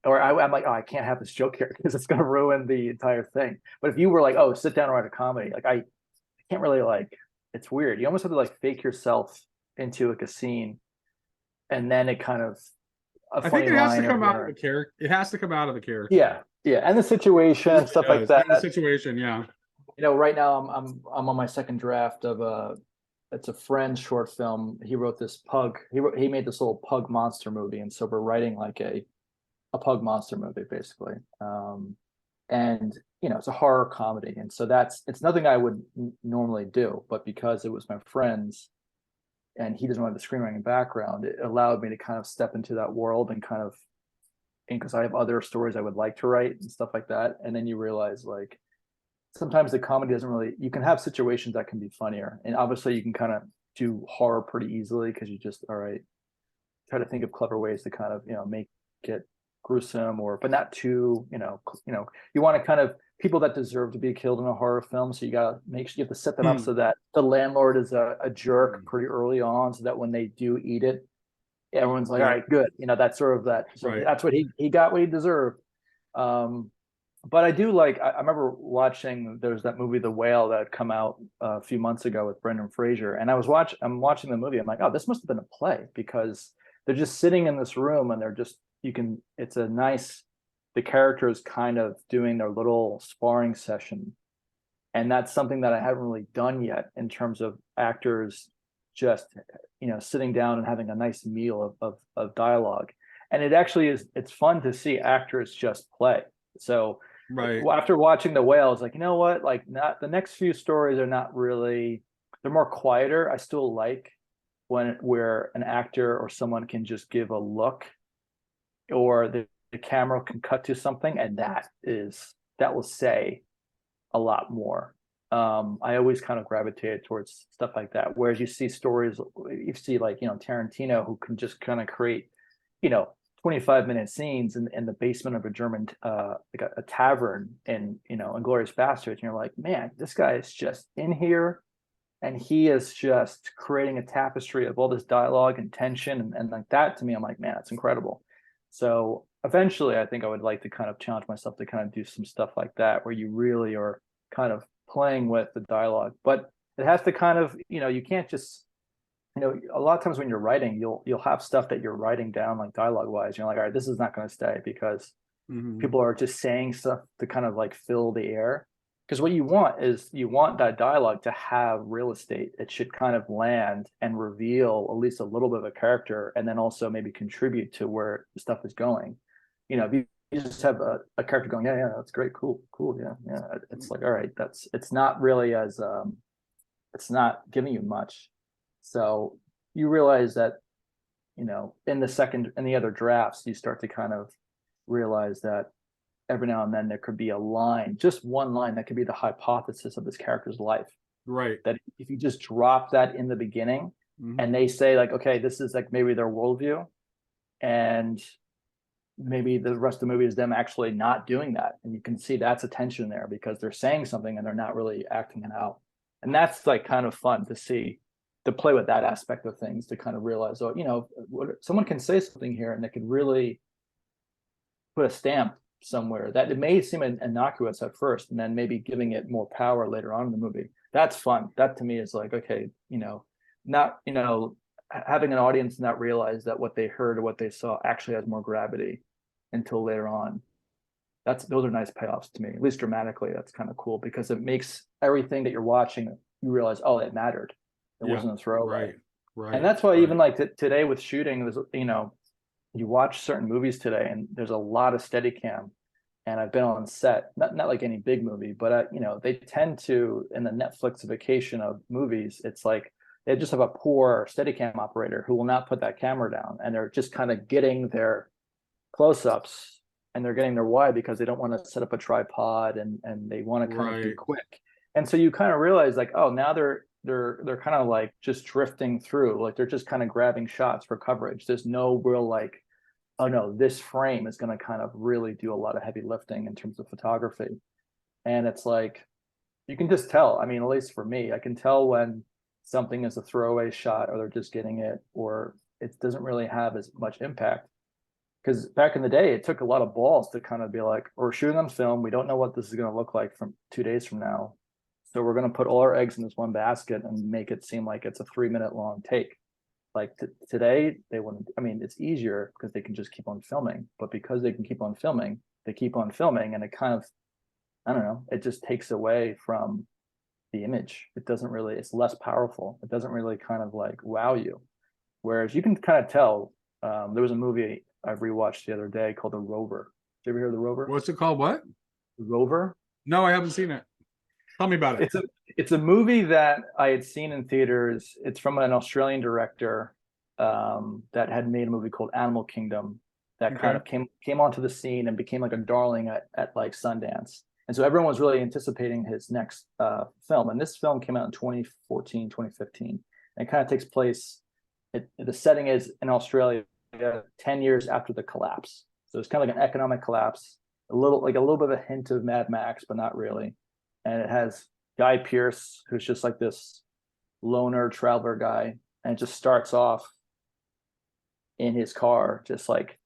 or I'm like, oh, I can't have this joke here because it's going to ruin the entire thing. But if you were like, oh, sit down and write a comedy, like I can't really like, it's weird. You almost have to like fake yourself into like a scene, and then it kind of a I think funny it has to line or come out of the here. character. It has to come out of the character. Yeah, yeah, and the situation It and really stuff like does. And the that. situation, yeah. You know, right now I'm on my second draft of a it's a friend's short film. He wrote this pug. He made this little pug monster movie, and so we're writing like a pug monster movie basically. And you know it's a horror comedy, and so it's nothing I would normally do, but because it was my friend's and he doesn't have the screenwriting background, it allowed me to kind of step into that world and kind of and because I have other stories I would like to write and stuff like that. And then you realize like sometimes the comedy doesn't really you can have situations that can be funnier, and obviously you can kind of do horror pretty easily because you just all right try to think of clever ways to kind of make it gruesome or but not too you want to kind of people that deserve to be killed in a horror film, so you got to make sure you have to set them up Hmm. so that the landlord is a jerk pretty early on so that when they do eat it everyone's like all Yeah, right good, that's sort of that, so right. that's what he got what he deserved. um but I do like I remember watching there's that movie The Whale that had come out a few months ago with Brendan Fraser, and I'm watching the movie, I'm like, oh, this must have been a play because they're just sitting in this room and they're just you can it's a nice the characters kind of doing their little sparring session, and that's something that I haven't really done yet in terms of actors just sitting down and having a nice meal of dialogue. And it actually is it's fun to see actors just play. So Right. after watching The Whale, it's like, you know what, like not the next few stories are not really they're more quieter. I still like when where an actor or someone can just give a look or the camera can cut to something and that will say a lot more. I always kind of gravitated towards stuff like that. Whereas you see stories, you see like Tarantino, who can just kind of create, you know, 25-minute scenes in the basement of a German like a tavern in Inglourious Basterds, and you're like, man, this guy is just in here, and he is just creating a tapestry of all this dialogue and tension and like that. To me, I'm like, man, that's incredible. So eventually, I think I would like to kind of challenge myself to kind of do some stuff like that, where you really are kind of playing with the dialogue, but it has to kind of you can't just a lot of times when you're writing you'll have stuff that you're writing down like dialogue wise, you're like, all right, this is not going to stay because Hmm. people are just saying stuff to kind of like fill the air, because what you want is you want that dialogue to have real estate. It should kind of land and reveal at least a little bit of a character, and then also maybe contribute to where the stuff is going. If you just have a character going, yeah, that's great, cool, yeah, it's like, all right, it's not really as it's not giving you much. So you realize that in the other drafts you start to kind of realize that every now and then there could be a line, just one line, that could be the hypothesis of this character's life. Right. That if you just drop that in the beginning Hmm. and they say like, okay, this is like maybe their worldview, and maybe the rest of the movie is them actually not doing that. And you can see that's a tension there because they're saying something and they're not really acting it out. And that's like kind of fun to see, to play with that aspect of things, to kind of realize, oh, someone can say something here and they could really put a stamp somewhere that it may seem innocuous at first, and then maybe giving it more power later on in the movie. That's fun. That to me is like, okay, not, having an audience not realize that what they heard or what they saw actually has more gravity until later on. Those are nice payoffs to me, at least dramatically. That's kind of cool because it makes everything that you're watching, you realize, oh, it mattered. It Yeah. wasn't a throwaway. Right. Right. And that's why right. even like today with shooting, there's, you watch certain movies today and there's a lot of Steadicam. And I've been on set, not like any big movie, but they tend to, in the Netflixification of movies, it's like they just have a poor Steadicam operator who will not put that camera down, and they're just kind of getting their close-ups and they're getting their wide because they don't want to set up a tripod and they want to kind of be quick. And so you kind of realize like, oh, now they're kind of like just drifting through, like they're just kind of grabbing shots for coverage. There's no real like, oh no, this frame is going to kind of really do a lot of heavy lifting in terms of photography. And it's like, you can just tell. I mean, at least for me, I can tell when something is a throwaway shot or they're just getting it, or it doesn't really have as much impact. Because back in the day, it took a lot of balls to kind of be like, we're shooting on film. We don't know what this is going to look like from 2 days from now. So we're going to put all our eggs in this one basket and make it seem like it's a 3-minute long take. Like today, they wouldn't. I mean, it's easier because they can just keep on filming. But because they can keep on filming, they keep on filming, and it kind of, I don't know, it just takes away from the image. It doesn't really. It's less powerful. It doesn't really kind of like wow you. Whereas you can kind of tell. There was a movie I've rewatched the other day called The Rover. Did you ever hear of The Rover? What's it called? What? The Rover? No, I haven't seen it. Tell me about it. It's a movie that I had seen in theaters. It's from an Australian director that had made a movie called Animal Kingdom that kind of came onto the scene and became like a darling at like Sundance. And so everyone was really anticipating his next film. And this film came out in 2014, 2015. And it kind of takes place, the setting is in Australia 10 years after the collapse. So it's kind of like an economic collapse, a little bit of a hint of Mad Max, but not really. And it has Guy Pearce, who's just like this loner traveler guy, and it just starts off in his car, just like,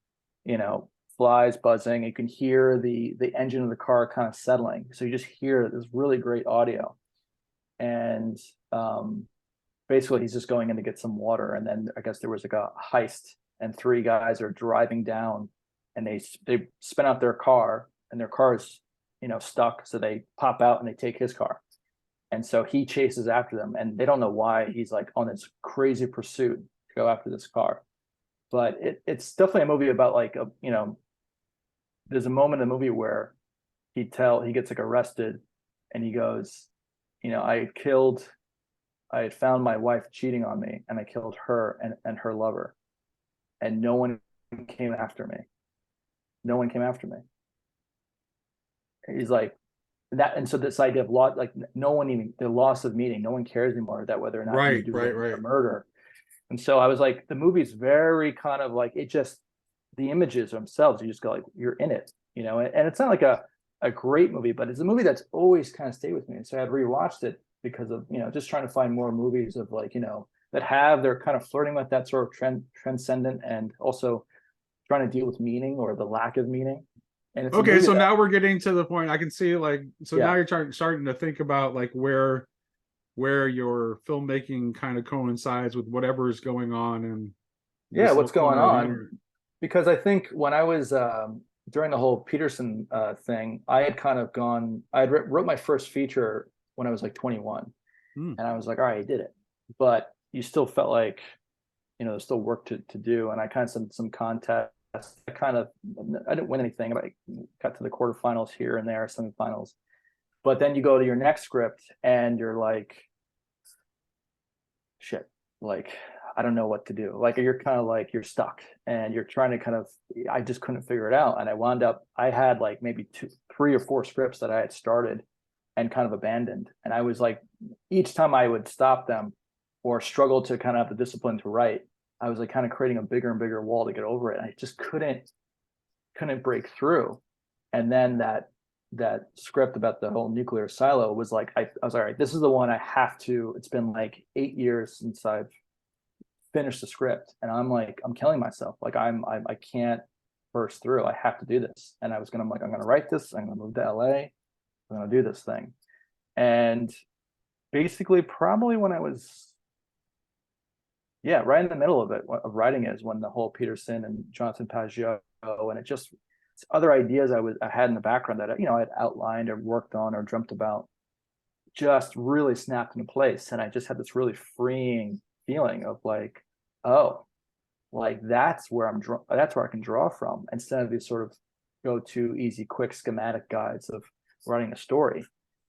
flies buzzing. You can hear the engine of the car kind of settling. So you just hear this really great audio. And basically he's just going in to get some water. And then I guess there was like a heist, and 3 guys are driving down, and they spin out their car, and their car is stuck. So they pop out and they take his car. And so he chases after them, and they don't know why he's like on this crazy pursuit to go after this car. But it's definitely a movie about like, there's a moment in the movie where he gets like arrested, and he goes, I had found my wife cheating on me, and I killed her and her lover. And no one came after me. No one came after me. He's like that. And so this idea of loss, like no one even, the loss of meaning, no one cares anymore that whether or not you do a murder. And so I was like, the movie's very kind of like, it just, the images themselves, you just go like, you're in it, and it's not like a great movie, but it's a movie that's always kind of stayed with me. And so I've rewatched it because of, just trying to find more movies of like, that they're kind of flirting with that sort of transcendent, and also trying to deal with meaning or the lack of meaning. And it's okay, so now we're getting to the point. I can see like, so now you're starting to think about like where your filmmaking kind of coincides with whatever is going on, and what's going on. Because I think when I was during the whole Peterson thing, I had kind of wrote my first feature when I was like 21, and I was like, all right, I did it, but you still felt like there's still work to do. And I kind of some contests. I didn't win anything, but I got to the quarterfinals here and there, semifinals. But then you go to your next script and you're like, shit, like, I don't know what to do. Like, you're kind of like, you're stuck and you're trying to I just couldn't figure it out. And I had like maybe 3 or 4 scripts that I had started and kind of abandoned. And I was like, each time I would stop them or struggle to kind of have the discipline to write, I was like kind of creating a bigger and bigger wall to get over it. And I just couldn't break through. And then that script about the whole nuclear silo was like, I was all right, this is the one I have to. It's been like 8 years since I've finished the script, and I'm like, I'm killing myself. Like I can't burst through. I have to do this. And I'm gonna write this. I'm gonna move to LA. I'm gonna do this thing. And basically, probably when I was yeah, right in the middle of it of writing is when the whole Peterson and Jonathan Pageau, and it just other ideas I had in the background that I had outlined or worked on or dreamt about just really snapped into place, and I just had this really freeing feeling of like, oh, like that's where I can draw from instead of these sort of go to easy, quick schematic guides of writing a story.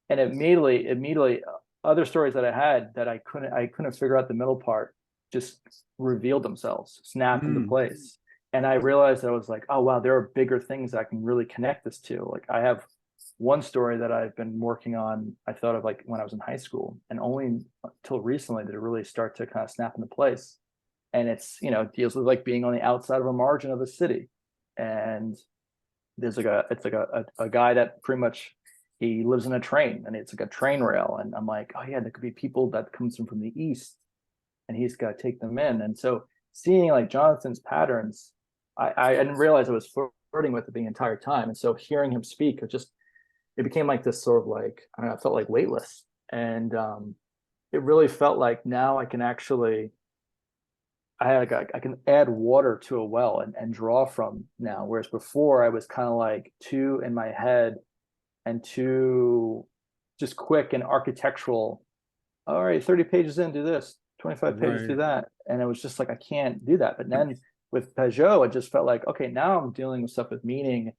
And immediately, other stories that I had that I couldn't figure out the middle part just revealed themselves, snapped into Mm, place. And I realized that I was like, oh wow, there are bigger things I can really connect this to. Like I have one story that I've been working on, I thought of like when I was in high school, and only until recently did it really start to kind of snap into place. And it's, deals with like being on the outside of a margin of a city. And there's like a guy that pretty much he lives in a train, and it's like a train rail. And I'm like, oh yeah, there could be people that comes from the east, and he's got to take them in. And so seeing like Jonathan's patterns, I didn't realize I was flirting with it the entire time. And so hearing him speak, it became like this sort of like, I don't know, I felt like weightless. And it really felt like now I can actually I can add water to a well and draw from now. Whereas before I was kind of like too in my head and too just quick and architectural. All right, 30 pages in, do this, 25 pages, do right. that. And it was just like, I can't do that. But then with Peugeot, it just felt like, okay, now I'm dealing with stuff with meaning,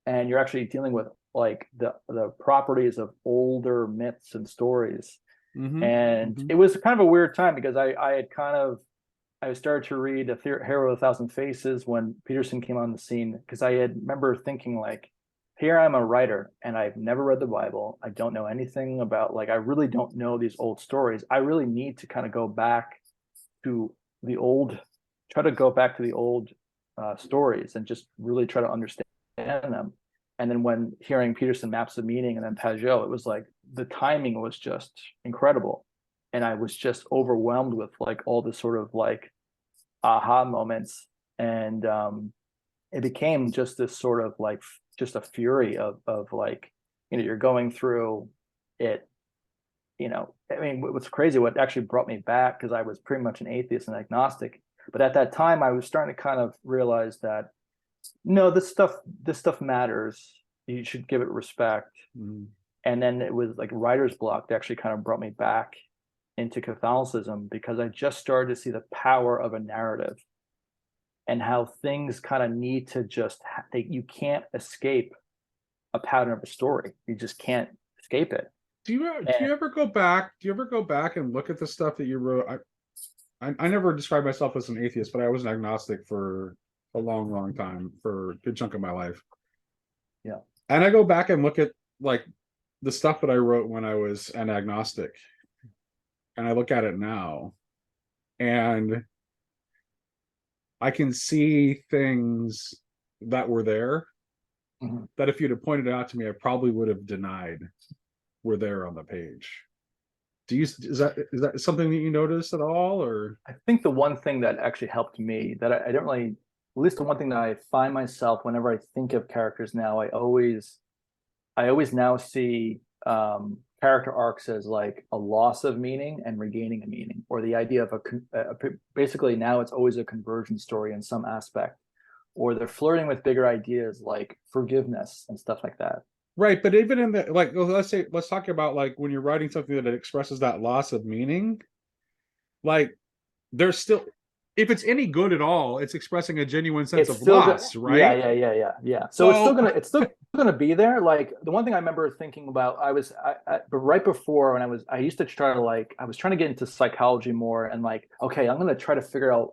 and you're actually dealing with like the properties of older myths and stories. Mm-hmm. And Mm-hmm. it was kind of a weird time because I started to read A Hero of a Thousand Faces when Peterson came on the scene, because I had remember thinking like, here I'm a writer and I've never read the Bible. I don't know anything about, like, I really don't know these old stories. I really need to kind of go back to the old, try to go back to the old stories and just really try to understand them. And then when hearing Peterson Maps of Meaning and then Pajot, it was like the timing was just incredible. And I was just overwhelmed with like all the sort of like aha moments. And it became just this sort of like just a fury of like, you're going through it. I mean, what's crazy, what actually brought me back, because I was pretty much an atheist and agnostic, but at that time I was starting to kind of realize that no, this stuff matters. You should give it respect. Mm-hmm. And then it was like writer's block that actually kind of brought me back into Catholicism, because I just started to see the power of a narrative and how things kind of need to just you can't escape a pattern of a story. You just can't escape it. Do And you ever go back? Do you ever go back and look at the stuff that you wrote? I never described myself as an atheist, but I was an agnostic for a long, long time, for a good chunk of my life. yeah, And I go back and look at like the stuff that I wrote when I was an agnostic, and I look at it now, and I can see things that were there mhm. that if you'd have pointed out to me, I probably would have denied were there on the page. Is that something that you notice at all, or? I think the one thing that actually helped me that I don't really, at least the one thing that I find myself whenever I think of characters now, I always now see character arcs as like a loss of meaning and regaining a meaning, or the idea of basically now it's always a conversion story in some aspect, or they're flirting with bigger ideas like forgiveness and stuff like that. Right, but even in the like, well, let's talk about like when you're writing something that expresses that loss of meaning, like there's still, if it's any good at all, it's expressing a genuine sense It's of still good. loss, Yeah, right? yeah. So So it's still gonna be there. Like the one thing I remember thinking about, but right before when I used to try to like, I was trying to get into psychology more, and like, okay, I'm gonna try to figure out,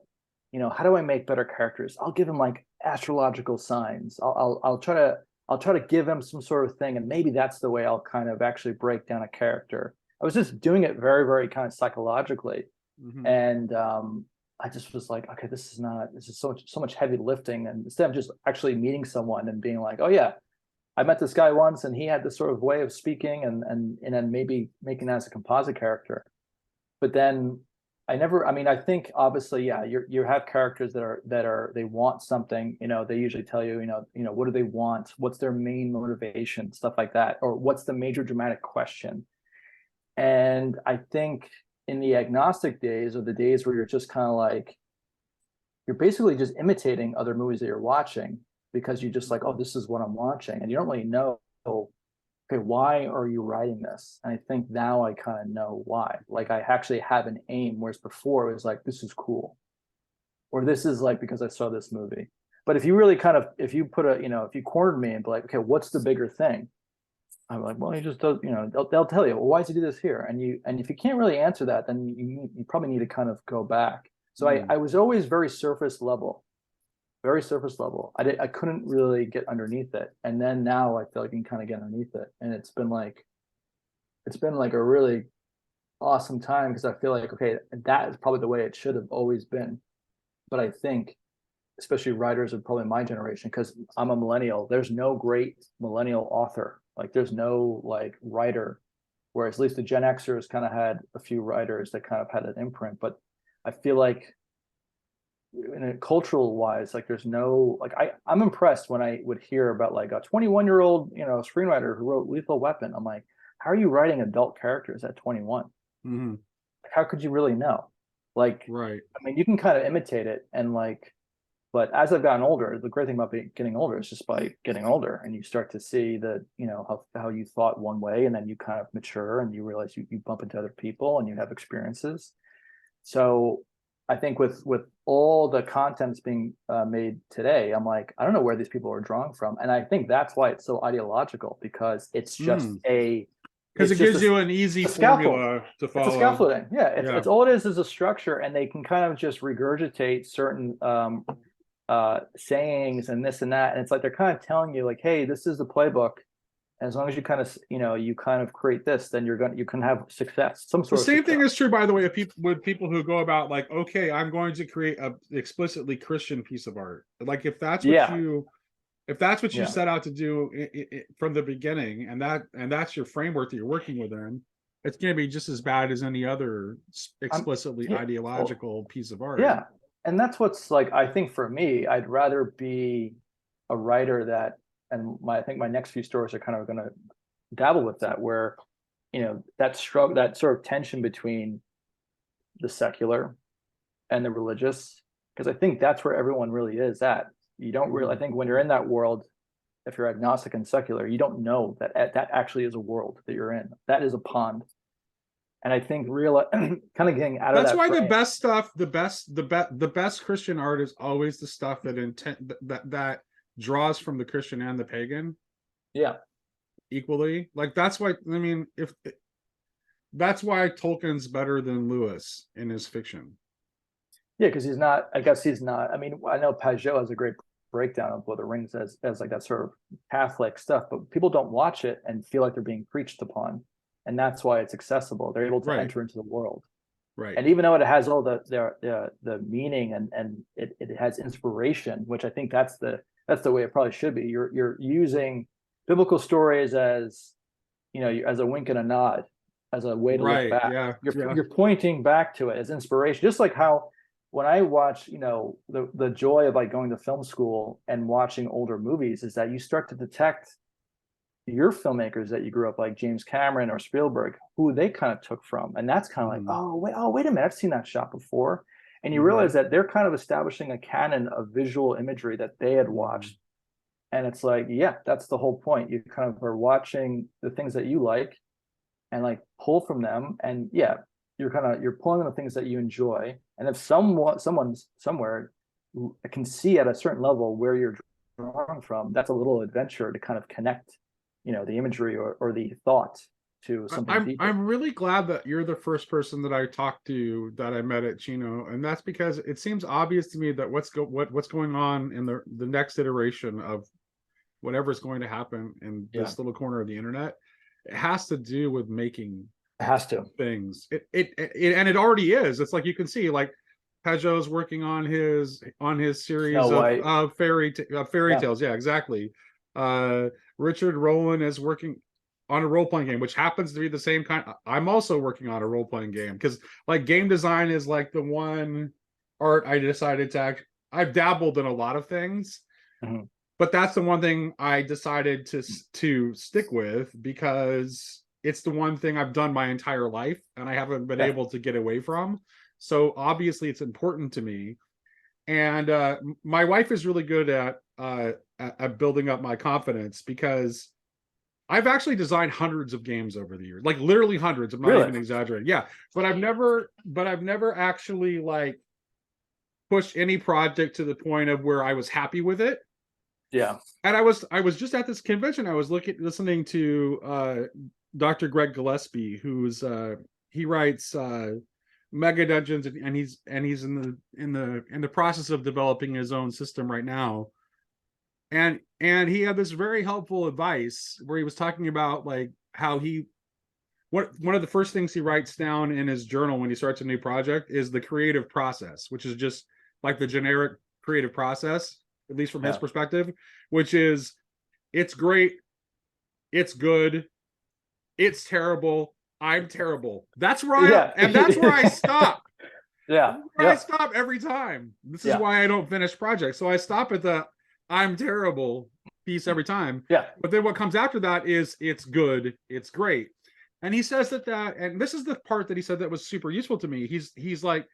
how do I make better characters? I'll give them like astrological signs. I'll try to give them some sort of thing, and maybe that's the way I'll kind of actually break down a character. I was just doing it very, very kind of psychologically, mhm. and I just was like, okay, this is so much heavy lifting. And instead of just actually meeting someone and being like, oh yeah, I met this guy once and he had this sort of way of speaking, and then maybe making that as a composite character. But then I mean, I think obviously, yeah, you have characters that are they want something, they usually tell you, what do they want? What's their main motivation, stuff like that, or what's the major dramatic question? And I think in the agnostic days, or the days where you're just kind of like, you're basically just imitating other movies that you're watching because you just like, oh, this is what I'm watching. And you don't really know, okay, why are you writing this? And I think now I kind of know why. Like I actually have an aim, whereas before it was like, this is cool. Or this is like because I saw this movie. But if you really kind of, if you put a, if you cornered me and be like, okay, what's the bigger thing? I'm like, well, he just does, they'll tell you, well, why does he do this here? And if you can't really answer that, then you probably need to kind of go back. So I was always very surface level, very surface level. I couldn't really get underneath it. And then now I feel like I can kind of get underneath it. And it's been like a really awesome time because I feel like, okay, that is probably the way it should have always been. But I think, especially writers of probably my generation, because I'm a millennial, there's no great millennial author. Like there's no like writer, whereas at least the Gen Xers kind of had a few writers that kind of had an imprint. But I feel like in a cultural wise, like there's no, like I'm impressed when I would hear about like a 21-year-old, screenwriter who wrote Lethal Weapon. I'm like, how are you writing adult characters at 21? Mm-hmm. How could you really know? Like, right. I mean, you can kind of imitate it and like, but as I've gotten older, the great thing about getting older is just by getting older and you start to see that, how you thought one way and then you kind of mature and you realize you bump into other people and you have experiences. So I think with all the content that's being made today, I'm like, I don't know where these people are drawing from. And I think that's why it's so ideological, because it's just because it gives you an easy formula to follow. It's a scaffolding. Yeah. It's all it is a structure, and they can kind of just regurgitate certain sayings and this and that. And it's like, they're kind of telling you like, hey, this is the playbook. And as long as you kind of, you kind of create this, then you can have success. Some sort the of same success. thing is true, by the way, with people who go about like, okay, I'm going to create a explicitly Christian piece of art. Like if that's what you set out to do from the beginning, and that's your framework that you're working within, it's going to be just as bad as any other explicitly ideological piece of art. Yeah. And that's what's like, I think for me, I'd rather be a writer that, and I think my next few stories are kind of going to dabble with that, where, that struggle, that sort of tension between the secular and the religious, because I think that's where everyone really is at. You don't really, I think when you're in that world, if you're agnostic and secular, you don't know that that actually is a world that you're in. That is a pond. And I think kind of getting out of that. That's why the best stuff, the best Christian art is always the stuff that draws from the Christian and the pagan. Yeah. Equally. Like that's why, I mean, that's why Tolkien's better than Lewis in his fiction. Yeah, because he's not. I mean, I know Pajot has a great breakdown of Lord of the Rings as like that sort of Catholic stuff, but people don't watch it and feel like they're being preached upon. And that's why it's accessible. They're able to enter into the world. Right. And even though it has all the meaning and it has inspiration, which I think that's the way it probably should be. You're using biblical stories as, as a wink and a nod, as a way to look back. Yeah. You're pointing back to it as inspiration, just like how when I watch, the joy of like going to film school and watching older movies is that you start to detect your filmmakers that you grew up, like James Cameron or Spielberg, who they kind of took from. And that's kind of like, wait a minute, I've seen that shot before. And you realize that they're kind of establishing a canon of visual imagery that they had watched. And it's like, yeah, that's the whole point. You kind of are watching the things that you like and like pull from them. And yeah, you're pulling on the things that you enjoy. And if someone somewhere can see at a certain level where you're drawing from, that's a little adventure to kind of connect, the imagery or the thought to something deeper. I'm really glad that you're the first person that I talked to that I met at Chino, and that's because it seems obvious to me that what's going on in the next iteration of whatever's going to happen in this little corner of the internet, it has to do with making things. It and it already is. It's like you can see, like Pajot's working on his series of fairy tales. Yeah, exactly. Richard Rowland is working on a role-playing game, which happens to be the same kind. I'm also working on a role-playing game because like game design is like the one art I decided to I've dabbled in a lot of things, but that's the one thing I decided to stick with because it's the one thing I've done my entire life and I haven't been Yeah. able to get away from. So obviously it's important to me. And my wife is really good at building up my confidence, because I've actually designed hundreds of games over the years, like literally hundreds. I'm not Really? even exaggerating. Yeah, but I've never actually like pushed any project to the point of where I was happy with it. Yeah. And I was just at this convention. I was listening to Dr. Greg Gillespie, who's he writes Mega Dungeons, and he's in the process of developing his own system right now. And he had this very helpful advice where he was talking about like how one of the first things he writes down in his journal when he starts a new project is the creative process, which is just like the generic creative process, at least from his perspective, which is it's great, it's good, it's terrible, I'm terrible. That's where and that's where I stop. Yeah. I stop every time. This is why I don't finish projects. So I stop at the I'm terrible piece every time. Yeah. But then what comes after that is it's good, it's great. And he says and this is the part that he said that was super useful to me. He's like,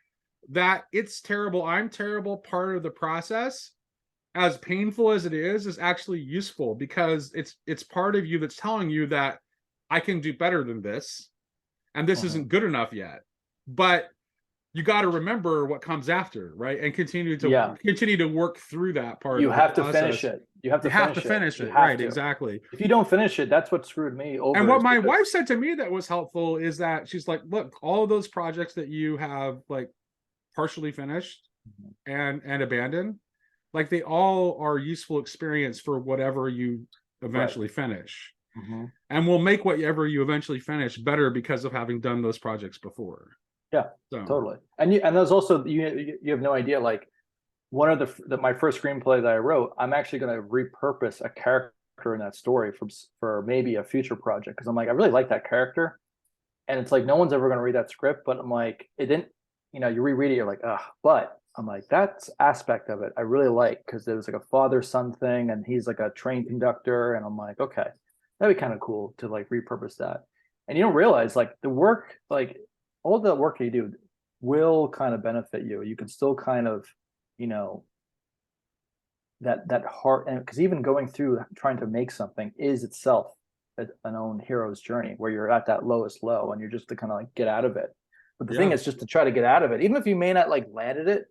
that it's terrible, I'm terrible part of the process, as painful as it is actually useful, because it's part of you that's telling you that I can do better than this, and this isn't good enough yet. But you got to remember what comes after, right? And continue to work through that part. You of have the to process. finish it. You have to finish it. You Right, to. exactly. If you don't finish it, that's what screwed me over. And what my wife said to me that was helpful is that she's like, look, all of those projects that you have like partially finished and abandoned, like they all are useful experience for whatever you eventually finish. And will make whatever you eventually finish better because of having done those projects before. Yeah, so. Totally. And there's also you have no idea, like one of my first screenplay that I wrote, I'm actually going to repurpose a character in that story for maybe a future project, because I'm like, I really like that character, and it's like no one's ever going to read that script, but I'm like, it didn't, you reread it, you're like, ugh, but I'm like, that aspect of it I really like, because there was like a father-son thing, and he's like a train conductor, and I'm like, okay, that'd be kind of cool to like repurpose that. And you don't realize like the work, like all the work you do will kind of benefit you. You can still kind of, that heart, and because even going through trying to make something is itself an own hero's journey, where you're at that lowest low and you're just to kind of like get out of it. But the thing is just to try to get out of it, even if you may not like landed it.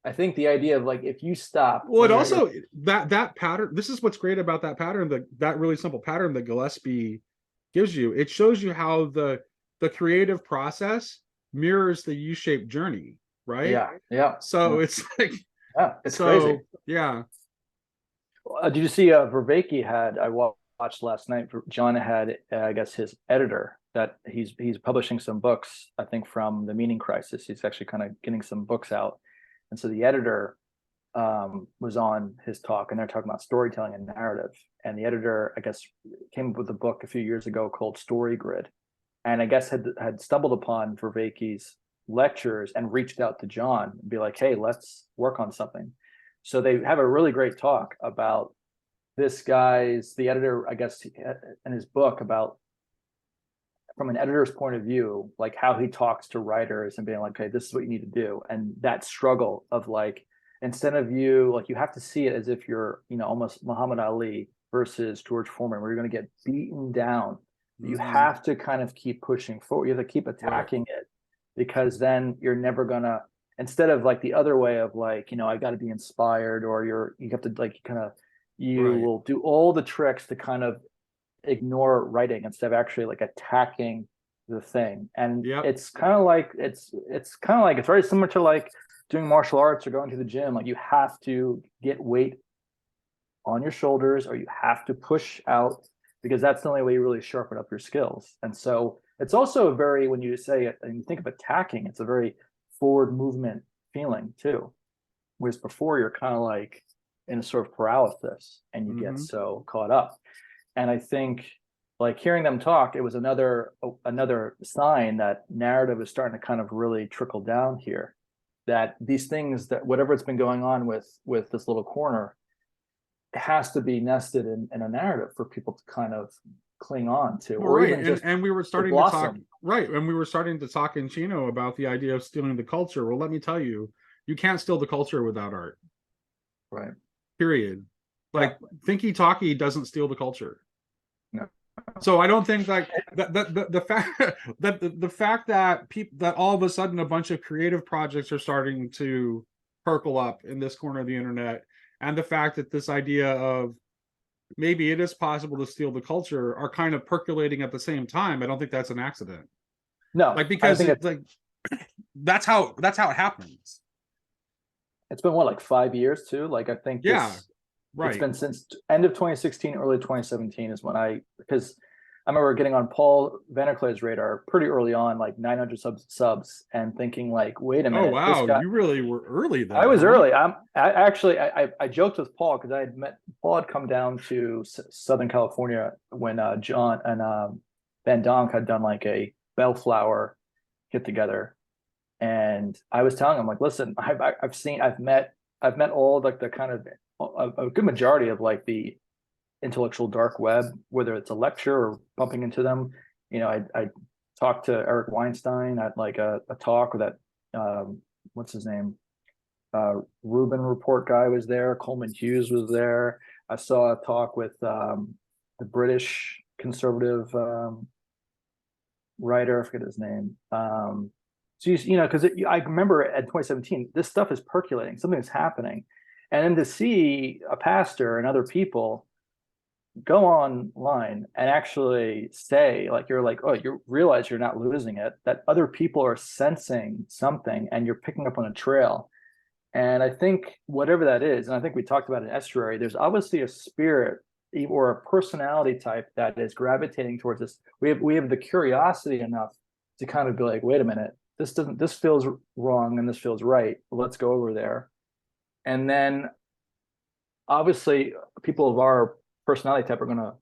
I think the idea of like, if you stop, well, it also that pattern, this is what's great about that pattern, that really simple pattern that Gillespie gives you. It shows you how the creative process mirrors the U-shaped journey, right? So it's like, it's crazy. Did you see Vervaeke I watched last night, John had I guess his editor, that he's publishing some books, I think, from the Meaning Crisis. He's actually kind of getting some books out, and so the editor was on his talk, and they're talking about storytelling and narrative. And the editor, I guess, came up with a book a few years ago called Story Grid, and I guess had stumbled upon Vervaeke's lectures and reached out to John and be like, hey, let's work on something. So they have a really great talk about the editor, I guess, in his book, about from an editor's point of view, like how he talks to writers and being like, okay, this is what you need to do. And that struggle of like, instead of you have to see it as if you're, almost Muhammad Ali versus George Foreman, where you're going to get beaten down. You have to kind of keep pushing forward. You have to keep attacking it, because then you're never gonna, instead of like the other way of like, I got to be inspired, or you have to like kind of, will do all the tricks to kind of ignore writing instead of actually like attacking the thing. And it's kind of like, it's very similar to like doing martial arts or going to the gym. Like you have to get weight on your shoulders, or you have to push out, because that's the only way you really sharpen up your skills. And so it's also a very, when you say it and you think of attacking, it's a very forward movement feeling too. Whereas before you're kind of like in a sort of paralysis and you get so caught up. And I think like hearing them talk, it was another sign that narrative is starting to kind of really trickle down here. That these things, that whatever it's been going on with this little corner, it has to be nested in a narrative for people to kind of cling on to, Well, or right, even just and we were to starting to talk, blossom. right, and we were starting to talk in Chino about the idea of stealing the culture. Well, let me tell you, you can't steal the culture without art. Right. Period. Yeah. Like thinky talky doesn't steal the culture. No. So I don't think like that the fact that the fact that people that all of a sudden a bunch of creative projects are starting to percolate up in this corner of the internet, and the fact that this idea of maybe it is possible to steal the culture are kind of percolating at the same time. I don't think that's an accident. No, Like I because think it's like that's how it happens. it's been what, like 5 years too. Like I think Yeah, it's right. been since end of 2016, early 2017 is when because I remember getting on Paul Vanderklay's radar pretty early on, like 900 subs, and thinking like, wait a Oh minute, this wow, guy. you really were early I then, was huh? early. I joked with Paul because I had met Paul had come down to Southern California when John and Van Donk had done like a Bellflower get together, and I was telling him like, listen, I've met all like the kind of a good majority of like the intellectual dark web, whether it's a lecture or bumping into them. I talked to Eric Weinstein at like a talk that what's his name, Rubin Report guy was there. Coleman Hughes was there. I saw a talk with the British conservative writer. I forget his name. So because I remember at 2017, this stuff is percolating. Something's happening, and then to see a pastor and other people go online and actually say, like, you're like, oh, you realize you're not losing it, that other people are sensing something and you're picking up on a trail. And I think whatever that is, and I think we talked about an estuary, there's obviously a spirit or a personality type that is gravitating towards this. We have the curiosity enough to kind of be like, wait a minute, this feels wrong and this feels right. Let's go over there. And then obviously people of our personality type are gonna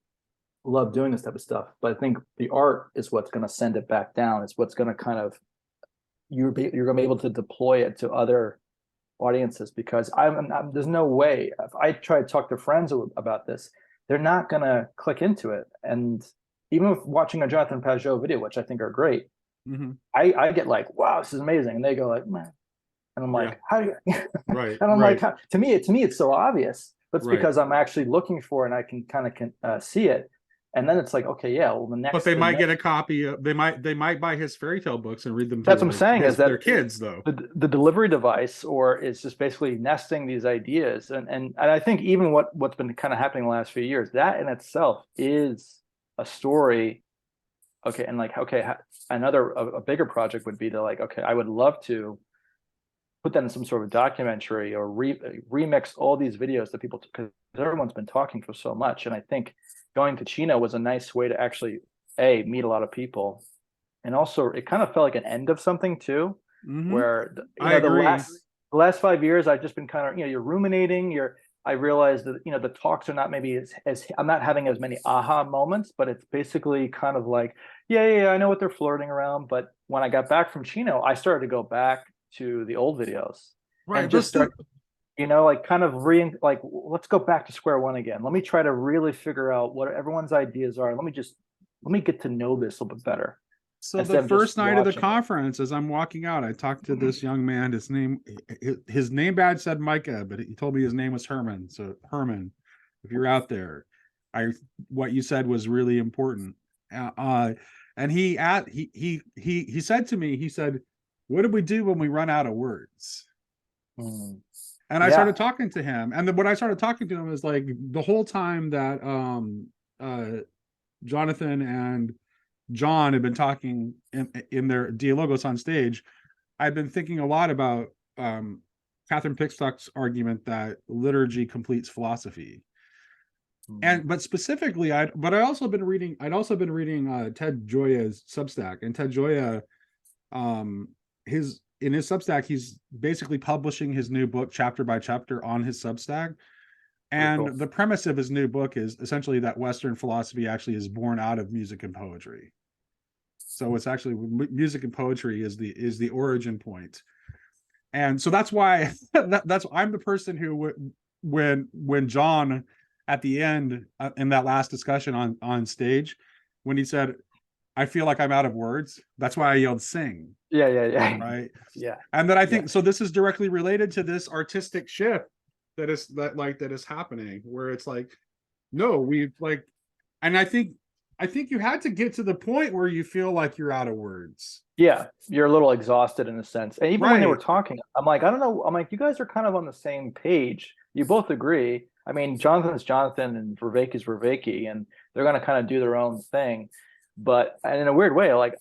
love doing this type of stuff. But I think the art is what's gonna send it back down. It's what's gonna kind of you're gonna be able to deploy it to other audiences, because there's no way if I try to talk to friends about this, they're not gonna click into it. And even with watching a Jonathan Pajot video, which I think are great, Mm-hmm. I get like, wow, this is amazing, and they go like, man, and I'm Yeah, like, how do you? right, And I'm like, right, how? To me, it's so obvious, but it's right. because I'm actually looking for it and I can kind of see it, and then it's like, okay, yeah, well, But they the might get next a copy of, they might buy his fairy tale books and read them that's to what I'm saying is their that kids though. the delivery device or is just basically nesting these ideas, and I think even what's been kind of happening the last few years, that in itself is a story. Okay, and like, okay, another a bigger project would be to like, okay, I would love to put that in some sort of documentary or remix all these videos that people, because everyone's been talking for so much, and I think going to Chino was a nice way to actually meet a lot of people, and also it kind of felt like an end of something too, Mm-hmm. where I agree. the last 5 years I've just been kind of, you're ruminating, I realized that the talks are not maybe as I'm not having as many aha moments, but it's basically kind of like, yeah, I know what they're flirting around. But when I got back from Chino, I started to go back to the old videos and Right. just start, like kind of like, let's go back to square one again. Let me try to really figure out what everyone's ideas are. Let me get to know this a little bit better So the instead of just first night of the watching it. conference, as I'm walking out, I talked to this young man. His name badge said Micah, but he told me his name was Herman. So Herman, if you're out there, I what you said was really important. And he said to me, he said, "What do we do when we run out of words?" Mm. And I started Yeah. talking to him, and then when I started talking to him is like the whole time that uh Jonathan and John had been talking in their dialogos on stage, I've been thinking a lot about Catherine Pickstock's argument that liturgy completes philosophy. Mm. And but specifically, I'd also been reading Ted Gioia's Substack, and Ted Gioia, his in his Substack, he's basically publishing his new book chapter by chapter on his Substack. Pretty cool. And the premise of his new book is essentially that Western philosophy actually is born out of music and poetry. So it's actually music and poetry is the origin point. And so that's why that's I'm the person who when John at the end in that last discussion on stage when he said, "I feel like I'm out of words." That's why I yelled "sing," Yeah, yeah, yeah. right? Yeah, And then I yeah. think so. This is directly related to this artistic shift that is happening, where it's like, no, we've like, and I think you had to get to the point where you feel like you're out of words, Yeah, you're a little exhausted in a sense. And even when they were right? talking, I'm like, I don't know. I'm like, you guys are kind of on the same page. You both agree. I mean, Jonathan's Jonathan and Vervaeke's Vervaeke, and they're going to kind of do their own thing. But and in a weird way, like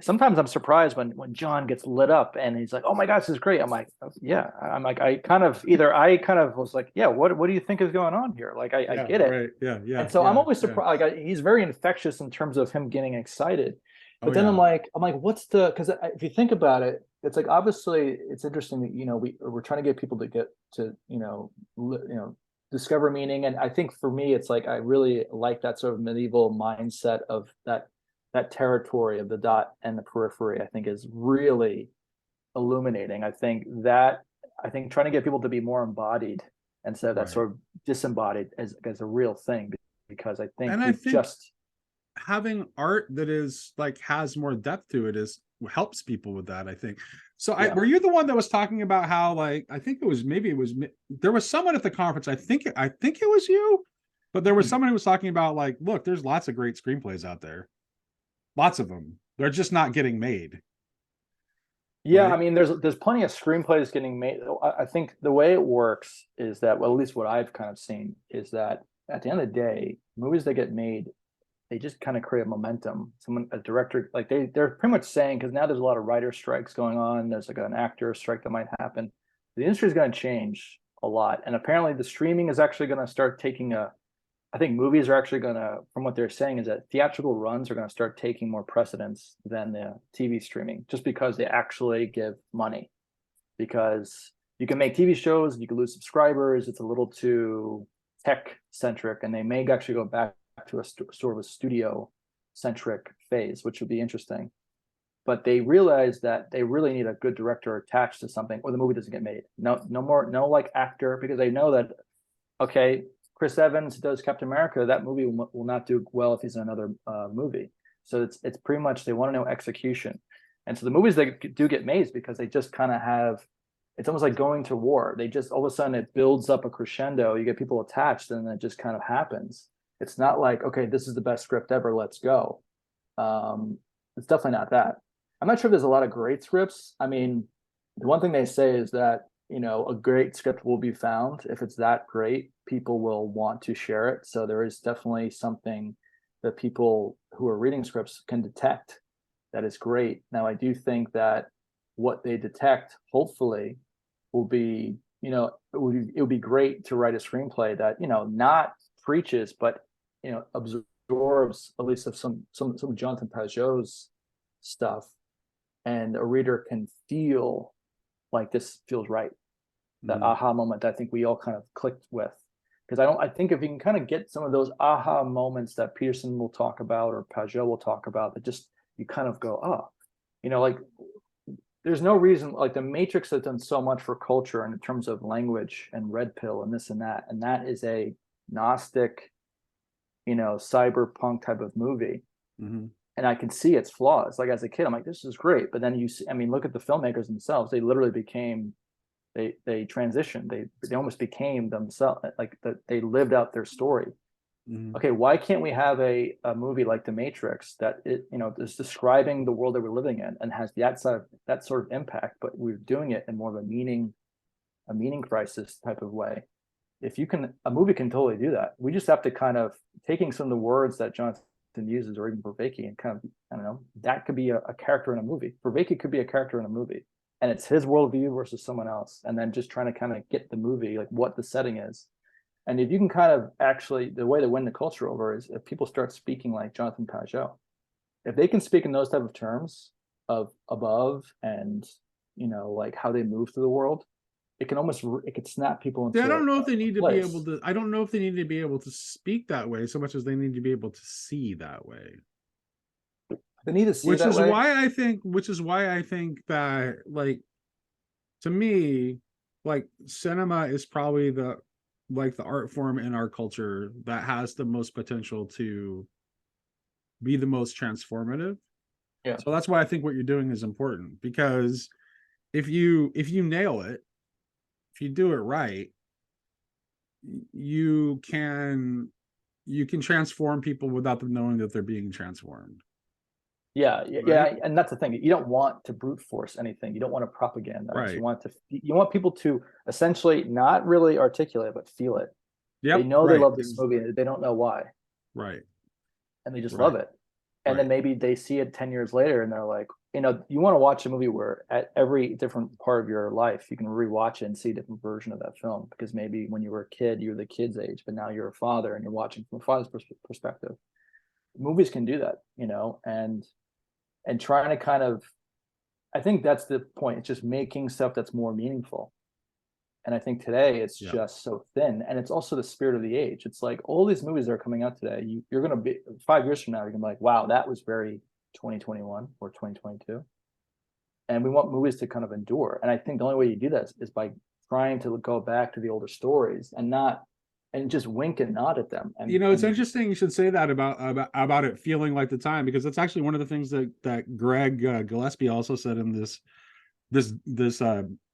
sometimes I'm surprised when John gets lit up and he's like, "Oh my gosh, this is great." I'm like, "Yeah." I'm like, I kind of was like, "Yeah, what do you think is going on here?" Like, I Yeah, get it. right. Yeah, yeah, And so I'm yeah, always yeah. surprised. Like he's very infectious in terms of him getting excited. Oh But then yeah, I'm like, what's the? Because if you think about it, it's like obviously it's interesting that we're trying to get people to get to discover meaning. And I think for me, it's like I really like that sort of medieval mindset of that territory of the dot and the periphery. I think is really illuminating. I think trying to get people to be more embodied instead of that right. sort of disembodied as a real thing, because I think And I we've think just having art that is like has more depth to it is helps people with that, I think. So I yeah. were you the one that was talking about how, like, I think it was, maybe it was, there was someone at the conference, I think it was you, but there was someone who was talking about, like, look, there's lots of great screenplays out there, lots of them, they're just not getting made, Yeah, I right? mean, there's plenty of screenplays getting made. I think the way it works is that, well, at least what I've kind of seen is that at the end of the day, movies that get made, they just kind of create momentum. A director, like they're pretty much saying, because now there's a lot of writer strikes going on. There's like an actor strike that might happen. The industry is going to change a lot, and apparently the streaming is actually going to start taking a I think movies are actually going to, from what they're saying, is that theatrical runs are going to start taking more precedence than the TV streaming, just because they actually give money. Because you can make TV shows, you can lose subscribers. It's a little too tech centric, and they may actually go back to a sort of a studio centric phase, which would be interesting. But they realize that they really need a good director attached to something, or the movie doesn't get made. No, no more, no like actor, because they know that okay, Chris Evans does Captain America, that movie will not do well if he's in another movie. So it's pretty much they want to know execution, and so the movies that do get made is because they just kind of have. It's almost like going to war. They just all of a sudden it builds up a crescendo. You get people attached, and then it just kind of happens. It's not like okay, this is the best script ever. Let's go. It's definitely not that. I'm not sure if there's a lot of great scripts. I mean, the one thing they say is that a great script will be found. If it's that great, people will want to share it. So there is definitely something that people who are reading scripts can detect that is great. Now, I do think that what they detect, hopefully, will be, it would be great to write a screenplay that, not preaches, but, absorbs at least of some Jonathan Pajot's stuff, and a reader can feel like this feels right, that Mhm. aha moment that I think we all kind of clicked with. Because I think if you can kind of get some of those aha moments that Peterson will talk about or Pajot will talk about, that just you kind of go, oh, like there's no reason, like the Matrix has done so much for culture and in terms of language and red pill and this and that is a Gnostic, cyberpunk type of movie. Mhm. And I can see its flaws. Like as a kid, I'm like, this is great. But then you see, I mean, look at the filmmakers themselves. They literally became they transitioned. They almost became themselves. Like they lived out their story. Mhm. Okay, why can't we have a movie like The Matrix that is describing the world that we're living in and has that sort of impact, but we're doing it in more of a meaning crisis type of way. If you can, a movie can totally do that. We just have to kind of taking some of the words that Jonathan uses, or even Vervaeke, and kind of, I don't know, that could be a character in a movie. Vervaeke could be a character in a movie, and it's his worldview versus someone else, and then just trying to kind of get the movie, like what the setting is. And if you can kind of actually, the way to win the culture over is if people start speaking like Jonathan Pajot. If they can speak in those type of terms of above and, like how they move through the world, it could snap people See, I into don't know if a they need to be able place. to. I don't know if they need to be able to speak that way so much as they need to be able to see that way. They need to see Which that is way. why I think. Which is why I think that, like, to me, like, cinema is probably like the art form in our culture that has the most potential to be the most transformative. Yeah. So that's why I think what you're doing is important, because if you nail it, if you do it right, you can you can transform people without them knowing that they're being transformed, Yeah, right? and that's the thing. You don't want to brute force anything. You don't want to propagandize. Right. You want people to essentially not really articulate, but feel it. They Yep. know they Right. love this movie and they don't know why, Right. and they just love Right. it. And then Right. maybe they see it 10 years later and they're like, you want to watch a movie where at every different part of your life, you can rewatch it and see a different version of that film. Because maybe when you were a kid, you were the kid's age, but now you're a father and you're watching from a father's perspective. Movies can do that, and trying to kind of, I think that's the point. It's just making stuff that's more meaningful. And I think today it's Yep. just so thin. And it's also the spirit of the age. It's like all these movies that are coming out today, you're going to be 5 years from now, you're going to be like, wow, that was very 2021 or 2022. And we want movies to kind of endure. And I think the only way you do that is by trying to go back to the older stories and just wink and nod at them. It's interesting you should say that about it feeling like the time, because that's actually one of the things that Greg Gillespie also said in this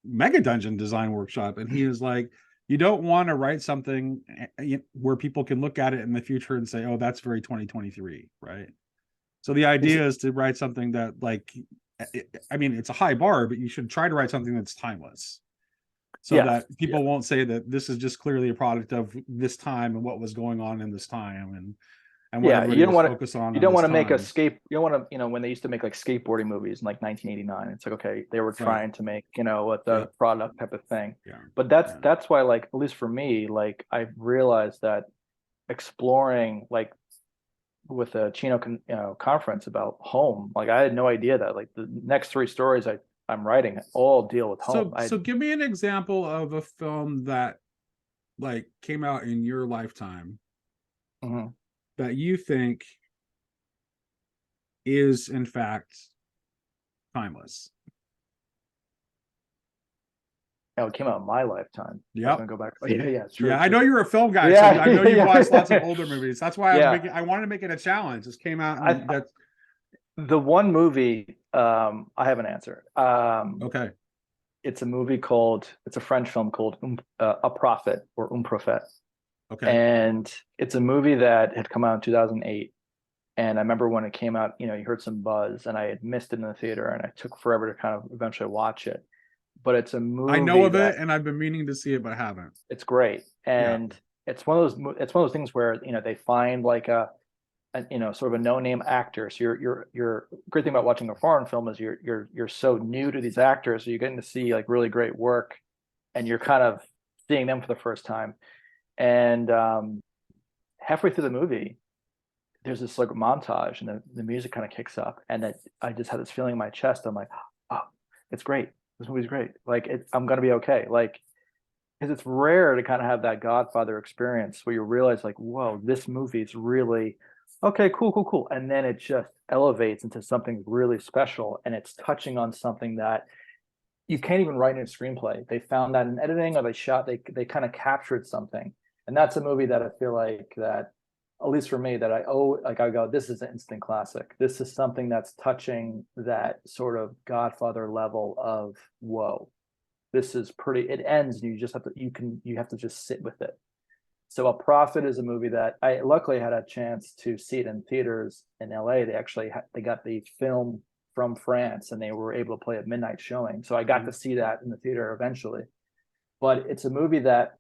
mega dungeon design workshop. And he is like, you don't want to write something where people can look at it in the future and say, oh, that's very 2023, right? So the idea is to write something that, like, I mean, it's a high bar, but you should try to write something that's timeless, so yeah, that yeah. people won't say that this is just clearly a product of this time and what was going on in this time, and what Yeah, everybody was focused on you in don't this want to make a time. scape. You don't want to, when they used to make like skateboarding movies in like 1989. It's like, okay, they were Right. trying to make what Yeah. the product type of thing. Yeah. But that's why, like, at least for me, like I've realized that exploring, like with a Chino conference about home, like I had no idea that like the next three stories I'm writing all deal with home. So give me an example of a film that, like, came out in your lifetime Mhm. that you think is in fact timeless. Oh, it came out in my lifetime. I was Yep. gonna go back. Oh, yeah, yeah, it's true. Yeah, It's I know true. you're a film guy, so Yeah, I know you've watched lots of yeah. older movies. That's why Yeah. I wanted to make it a challenge. This came out, I and that's The one movie, I have an answer. okay. It's it's a French film called A Prophet or Un Prophète. Okay. And it's a movie that had come out in 2008. And I remember when it came out, you heard some buzz and I had missed it in the theater and I took forever to kind of eventually watch it. But it's a I know movie of it, that and I've been meaning to see it, but haven't. it's great. Yeah. And it's one of those things where, they find like sort of a no-name actor. So you're great thing about watching a foreign film is you're so new to these actors, so you're getting to see like really great work, and you're kind of seeing them for the first time. And halfway through the movie, there's this like montage, and the music kind of kicks up, and I just had this feeling in my chest. I'm like, oh, it's great. This movie's great. Like I'm gonna be okay. Like, because it's rare to kind of have that Godfather experience where you realize like, whoa, this movie is really okay, cool. And then it just elevates into something really special. And it's touching on something that you can't even write in a screenplay. They found that in editing, or they kind of captured something. And that's a movie that I feel like that, at least for me, that I go, this is an instant classic. This is something that's touching that sort of Godfather level of whoa. This is pretty, it ends and you have to just sit with it. So A Prophet is a movie that I luckily had a chance to see it in theaters in LA. They got the film from France and they were able to play a midnight showing. So I got to see that in the theater eventually. But it's a movie that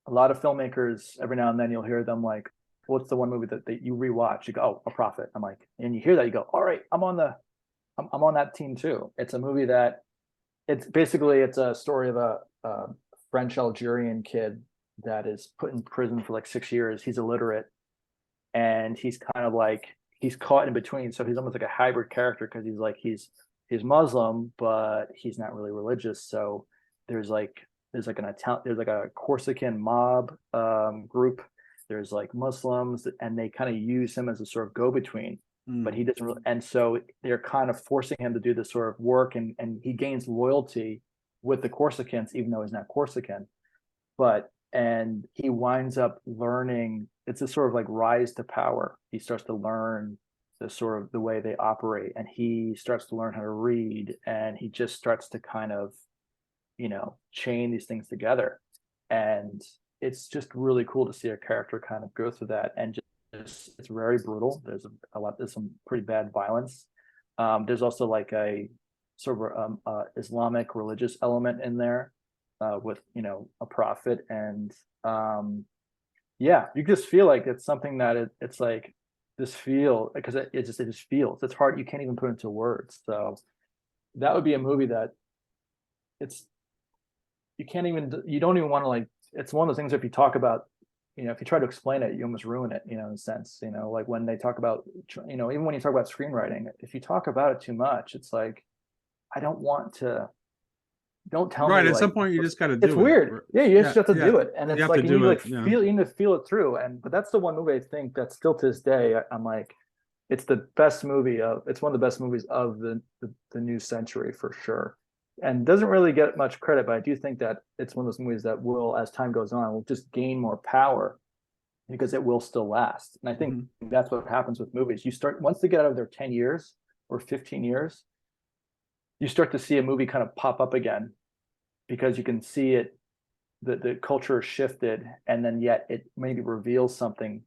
a lot of filmmakers, every now and then you'll hear them like, what's the one movie that you rewatch? You go, oh, A Prophet. I'm like, and you hear that, you go, all right, I'm on that team too. It's a movie that it's a story of a French Algerian kid that is put in prison for like 6 years. He's illiterate, and he's kind of like he's caught in between. So he's almost like a hybrid character because he's Muslim, but he's not really religious. So there's like there's like a Corsican mob group. There's like Muslims, and they kind of use him as a sort of go-between. But he doesn't really, and so they're kind of forcing him to do this sort of work, and he gains loyalty with the Corsicans, even though he's not Corsican. But and he winds up learning. It's a sort of like rise to power. He starts to learn the sort of the way they operate, and he starts to learn how to read, and he just starts to kind of, chain these things together. And it's just really cool to see a character kind of go through that. And just it's very brutal. There's some pretty bad violence. There's also like a sort of Islamic religious element in there, with a prophet. And yeah, you just feel like it's something that it's like this feel, because it just feels, it's hard, you can't even put into words. So that would be a movie that it's, you don't even want to, like, it's one of those things, if you talk about, if you try to explain it, you almost ruin it, in a sense. Like when they talk about, even when you talk about screenwriting, if you talk about it too much, it's like, I don't want to, don't tell Right. me, At like, some point, you just got to it's do it. weird. Yeah, you just have to Yeah. do it. And You it's have like, to you need do to it. like Yeah. feel, you need to feel it through. But that's the one movie I think that still to this day, I'm like, it's the best movie it's one of the best movies of the new century for sure. And doesn't really get much credit, but I do think that it's one of those movies that will, as time goes on, will just gain more power because it will still last. And I think that's what happens with movies. You start, once they get out of their 10 years or 15 years, you start to see a movie kind of pop up again, because you can see it, the culture shifted, and then yet it maybe reveals something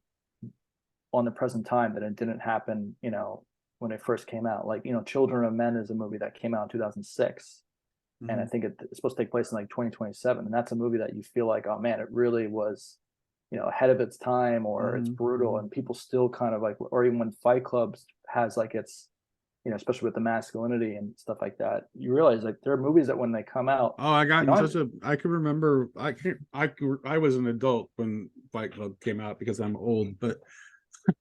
on the present time that it didn't happen, when it first came out. Like, Children of Men is a movie that came out in 2006. And I think it's supposed to take place in like 2027. And that's a movie that you feel like, oh man, it really was, ahead of its time, or it's brutal, and people still kind of like, or even when Fight Club has like its, especially with the masculinity and stuff like that, you realize like there are movies that when they come out, Oh, I got in such a. I can remember. I was an adult when Fight Club came out because I'm old, but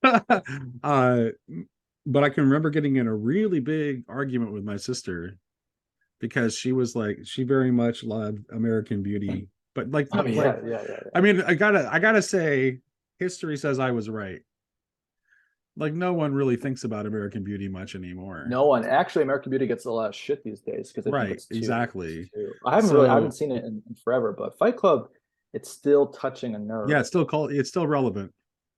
uh, but I can remember getting in a really big argument with my sister because she very much loved American Beauty, but like oh not like. yeah, yeah, yeah, I yeah. mean, I gotta say, history says I was right. Like no one really thinks about American Beauty much anymore. No one actually, American Beauty gets a lot of shit these days because I think Right, it's exactly. I haven't So seen it in forever, but Fight Club, it's still touching a nerve. yeah, it's still relevant.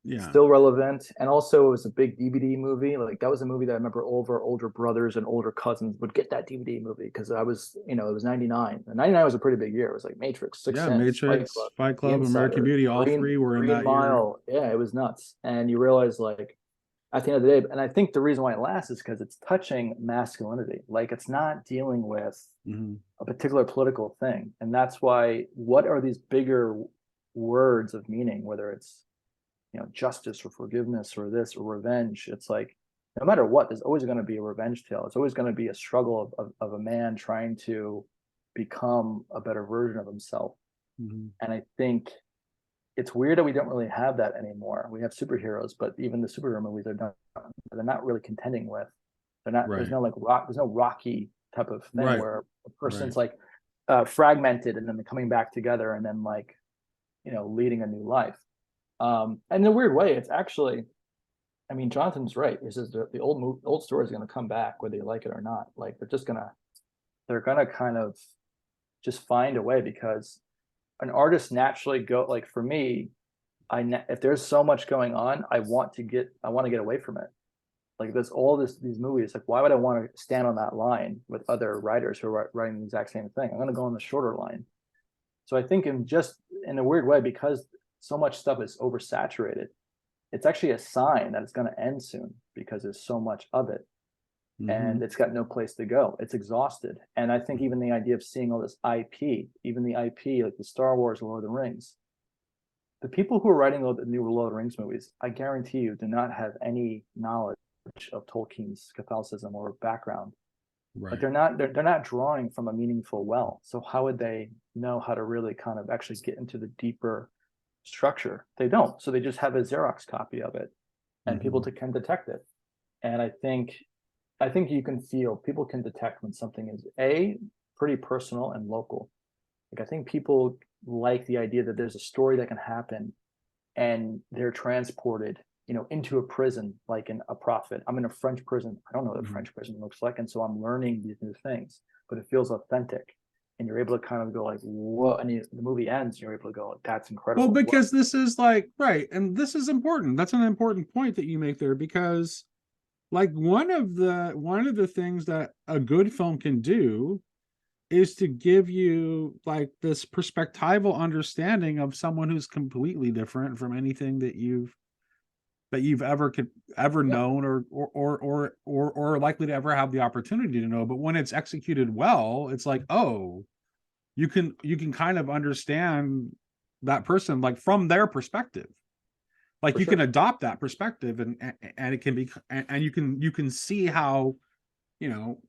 Yeah. Still relevant. And also it was a big DVD movie. Like that was a movie that I remember all of our older brothers and older cousins would get that DVD movie because I was, it was 99. And 99 was a pretty big year. It was like Matrix, Sixth Yeah, Sense, Fight Matrix, Club, Fight The Club, American Insider, Beauty, all three were in Green that year. Mile. Yeah, it was nuts. And you realize like at the end of the day, and I think the reason why it lasts is because it's touching masculinity. Like it's not dealing with a particular political thing. And that's why, what are these bigger words of meaning, whether it's justice or forgiveness or this or revenge? It's like no matter what, there's always going to be a revenge tale. It's always going to be a struggle of a man trying to become a better version of himself. And I think it's weird that we don't really have that anymore. We have superheroes, but even the superhero movies they're not really contending with. They're not. There's Right, no like there's no Rocky type of thing right, where a person's right. like fragmented and then coming back together and then like leading a new life. And in a weird way, it's actually, I mean, Jonathan's right. He says the old story is going to come back whether you like it or not. Like they're gonna kind of just find a way, because an artist naturally go, like for me, if there's so much going on, I want to get away from it. Like there's all these movies. Like why would I want to stand on that line with other writers who are writing the exact same thing? I'm going to go on the shorter line. So I think in a weird way, because so much stuff is oversaturated, it's actually a sign that it's going to end soon because there's so much of it and it's got no place to go. It's exhausted. And I think even the idea of seeing all this IP, even the IP, like the Star Wars, Lord of the Rings, the people who are writing the new Lord of the Rings movies, I guarantee you, do not have any knowledge of Tolkien's Catholicism or background. Like Right. they're not drawing from a meaningful well. So how would they know how to really kind of actually get into the deeper structure? They don't. So they just have a Xerox copy of it, and people can detect it. And I think people can detect when something is pretty personal and local. Like I think people like the idea that there's a story that can happen and they're transported, into a prison, like in A Prophet. I'm in a French prison. I don't know what a French prison looks like. And so I'm learning these new things, but it feels authentic. and you're able to kind of go like, what, and the movie ends, and you're able to go like, that's Well, incredible. because this is like, right, and this is important. That's an important point that you make there, because like one of the things that a good film can do is to give you like this perspectival understanding of someone who's completely different from anything that you've ever Yeah, known, or likely to ever have the opportunity to know. But when it's executed well, it's like, oh, you can kind of understand that person like from their perspective. Like for you can sure. adopt that perspective, and it can be, and you can see how, you know,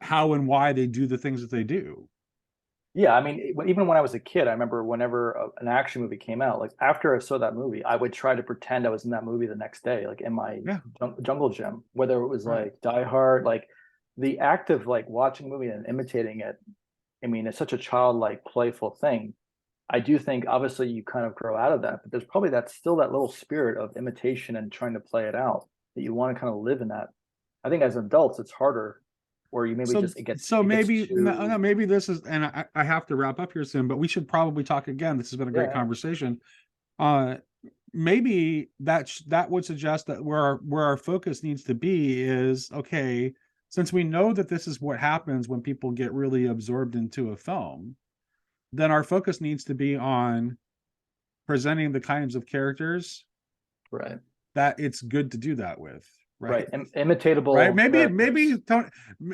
how and why they do the things that they do. Yeah, I mean, even when I was a kid, I remember whenever an action movie came out, like after I saw that movie, I would try to pretend I was in that movie the next day, like in my Yeah, jungle gym, whether it was right. like Die Hard, like the act of like watching a movie and imitating it. I mean, it's such a childlike, playful thing. I do think obviously you kind of grow out of that, but there's probably that still that little spirit of imitation and trying to play it out that you want to kind of live in that. I think as adults it's harder, or you maybe So just it so gets maybe no, too. no, maybe this is, and I have to wrap up here soon, but we should probably talk again. This has been a great Yeah, conversation. Uh Maybe that would suggest that where our focus needs to be is, okay, since we know that this is what happens when people get really absorbed into a film, then our focus needs to be on presenting the kinds of characters right, that it's good to do that with, right. right? Right? Imitatable maybe characters. maybe tony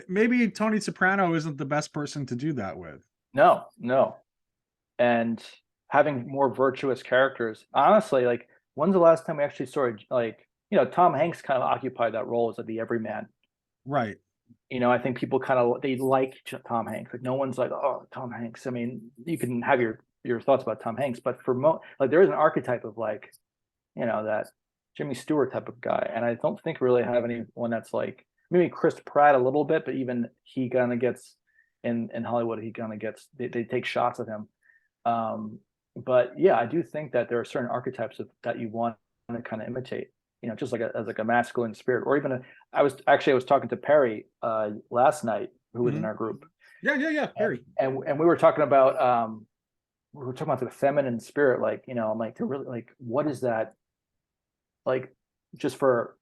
maybe Tony Soprano isn't the best person to do that with. No, no. And having more virtuous characters. Honestly, like when's the last time we actually saw like, Tom Hanks kind of occupied that role as like the everyman. Right. I think people kind of they like Tom Hanks. Like no one's like, oh, Tom Hanks. I mean, you can have your thoughts about Tom Hanks, but for like there is an archetype of like, that Jimmy Stewart type of guy, and I don't think really have anyone that's like maybe Chris Pratt a little bit, but even he kind of gets in Hollywood, he kind of gets they take shots at him. But yeah, I do think that there are certain archetypes that you want to kind of imitate. Just like as like a masculine spirit, or even I was talking to Perry last night, who was in Mhm. our group, Yeah, yeah, yeah, and Harry. and we were talking about the feminine spirit. Like, I'm like, to really like, what is that like? Just for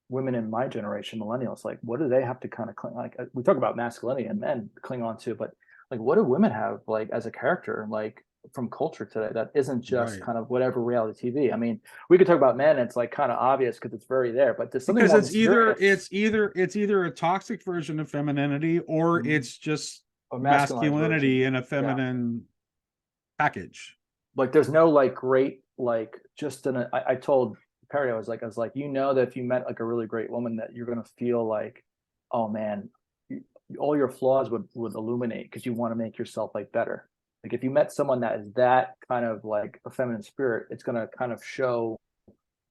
women in my generation, millennials, like, what do they have to kind of cling? Like, we talk about masculinity and men cling on to, but like, what do women have like as a character, like from culture today that isn't just Right. kind of whatever reality TV? I mean, we could talk about men. It's like kind of obvious because it's very there, but there's something Because more it's either mysterious. it's either it's either a toxic version of femininity, or Mhm. it's just A masculinized masculinity version. in a Yeah. feminine package. Like there's no like great like just in a I told Perry, I was like, that if you met like a really great woman that you're gonna feel like, oh man, all your flaws would illuminate because you want to make yourself like better. Like if you met someone that is that kind of like a feminine spirit, it's gonna kind of show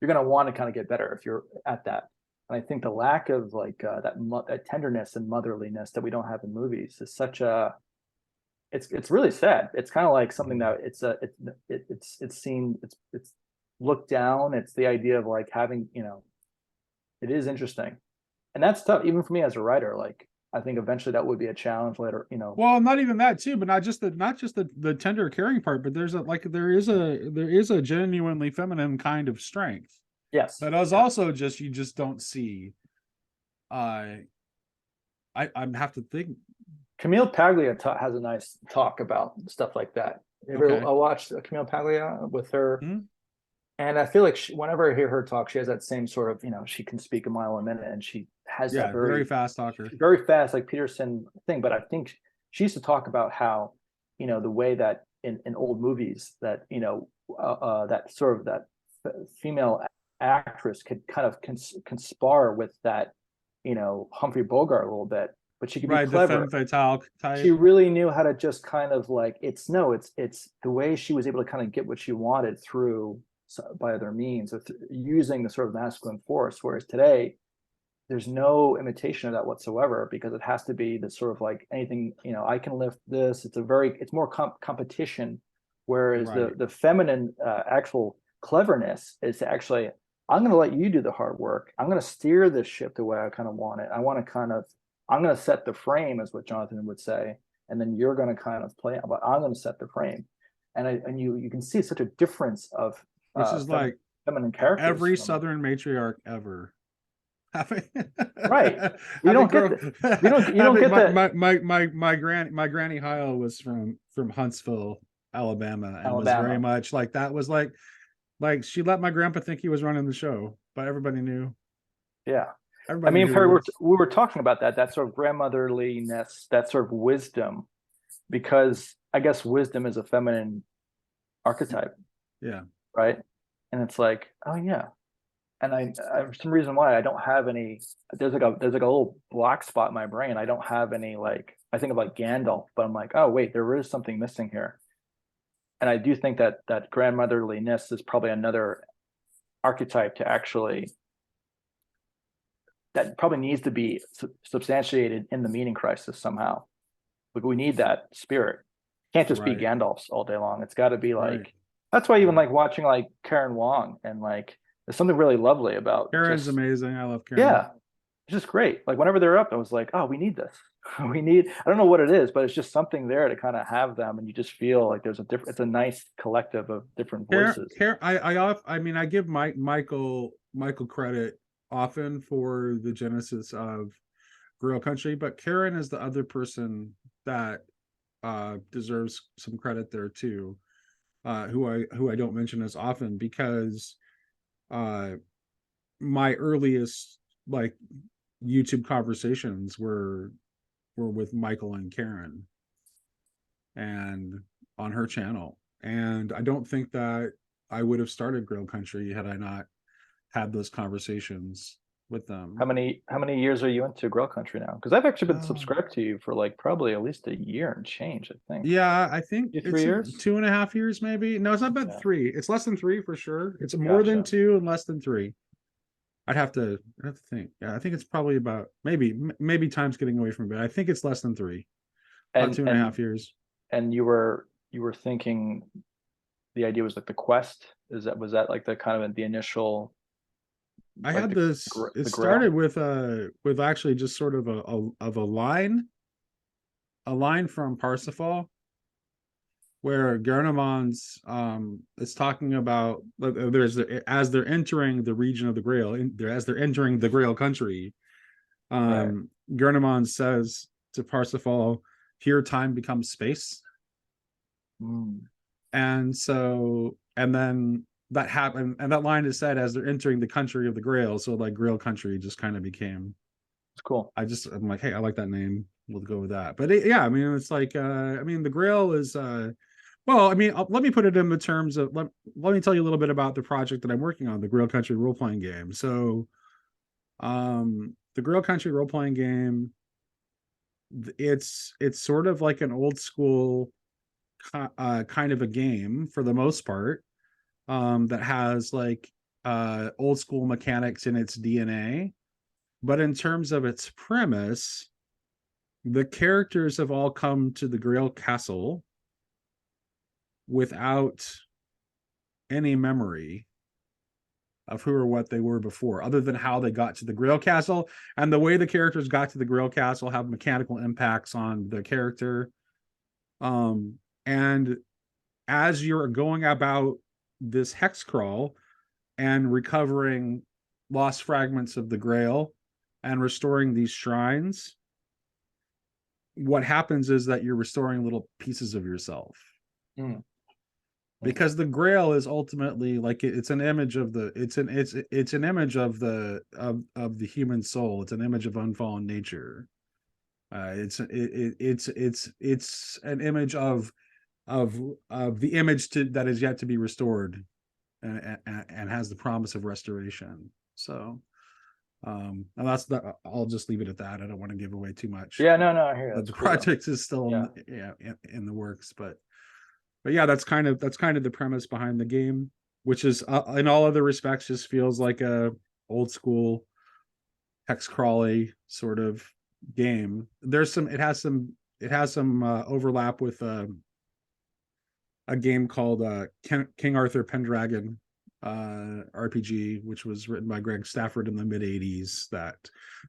you're gonna want to kind of get better if you're at that. And I think the lack of like that tenderness and motherliness that we don't have in movies is such a it's really sad. It's kind of like something that it's seen, it's looked down. It's the idea of like having, it is interesting. And that's tough, even for me as a writer. Like I think eventually that would be a challenge later. Well, not even that too, but not just the tender caring part, but there is a genuinely feminine kind of strength Yes. that is Yeah. also just you just don't see. Uh I have to think. Camille Paglia has a nice talk about stuff like that. You ever Okay. watched Camille Paglia with her? Hmm? And I feel like whenever I hear her talk, she has that same sort of, she can speak a mile a minute, and she has that Yeah, very fast talker. very fast, like Peterson thing. But I think she used to talk about how, the way that in old movies that, that sort of that female actress could kind of conspire with that, Humphrey Bogart a little bit, but she could be Right, the clever. femme fatale She type. really knew how to just kind of like it's the way she was able to kind of get what she wanted through by other means or using the sort of masculine force, whereas today there's no imitation of that whatsoever because it has to be the sort of like anything, I can lift this. It's more competition, whereas the Right. the feminine actual cleverness is to actually, I'm going to let you do the hard work. I'm going to steer this ship the way I kind of want it. I want to kind of I'm going to set the frame, is what Jonathan would say, and then you're going to kind of play, but I'm going to set the frame. And you can see such a difference of Which is like feminine characters every from Southern matriarch ever. right. You Having don't get grown, the, you don't get that my granny Heil was from Huntsville, Alabama, and was very Alabama. much like that. Was like she let my grandpa think he was running the show, but everybody knew. Yeah. I Everybody mean, knew who he was. we were talking about that sort of grandmotherliness, that sort of wisdom, because I guess wisdom is a feminine archetype, Yeah. right? And it's like, oh yeah. And I for some reason why I don't have any, there's like a little black spot in my brain. I don't have any, like, I think of like Gandalf, but I'm like, oh wait, there is something missing here. And I do think that that grandmotherliness is probably another archetype to actually, that probably needs to be substantiated in the meaning crisis somehow. Like we need that spirit. Can't just be Right. Gandalfs all day long. It's got to be Right. like, that's why even Right. like watching like Karen Wong, and like there's something really lovely about Karen's just, amazing. I love Karen. yeah, it's just great. Like whenever they're up, I was like, oh, we need this. We need, I don't know what it is, but it's just something there to kind of have them, and you just feel like there's a different, it's a nice collective of different voices. I mean, I give Michael credit often for the genesis of Grail Country, but Karen is the other person that deserves some credit there too. Who I don't mention as often because uh my earliest like YouTube conversations were with Michael and Karen and on her channel. And I don't think that I would have started Grail Country had I not had those conversations with them. How many years are you into Grail Country now? Because I've actually been Uh, subscribed to you for like probably at least a year and change, I think. yeah, I think 3 it's years? 2.5 years, maybe. No, it's not about Yeah, 3. It's less than 3 for sure. It's more than gotcha. 2 and less than 3. I'd have to think. Yeah, I think it's probably about maybe time's getting away from it. I think it's less than 3. About And two and a half years. and you were thinking the idea was like the quest. Is that, was that like the kind of the initial, I like had this. It the Grail? started with actually just sort of a line from Parsifal where Gurneman's is talking about as they're entering the region of the Grail, as they're entering the Grail country. Right. Gurneman says to Parsifal, "Here, time becomes space." Mm, And so, and then that happened, and that line is said as they're entering the country of the Grail. So, like, Grail Country just kind of became. it's cool. I'm like, hey, I like that name. We'll go with that. But yeah, I mean, it's like, I mean, the Grail is, well, I mean, let me put it in the terms of let me tell you a little bit about the project that I'm working on, the Grail Country role playing game. So, the Grail Country role playing game, it's sort of like an old school kind of a game for the most part, that has like old school mechanics in its DNA. But in terms of its premise, the characters have all come to the Grail Castle without any memory of who or what they were before, other than how they got to the Grail Castle. And the way the characters got to the Grail Castle have mechanical impacts on the character. And as you're going about this hex crawl and recovering lost fragments of the Grail and restoring these shrines, what happens is that you're restoring little pieces of yourself. Mm. Because the Grail is ultimately like it's an image of the it's an image of the human soul. It's an image of unfallen nature. It's an image of the image that is yet to be restored, and has the promise of restoration. So, and that's that. I'll just leave it at that. I don't want to give away too much. Yeah, no, I hear you. But That's the cool though. project is still Yeah. in the works. But yeah, that's kind of the premise behind the game, which is in all other respects just feels like a old school hex crawly sort of game. It has some overlap with a game called King Arthur Pendragon, RPG, which was written by Greg Stafford in the mid 80s.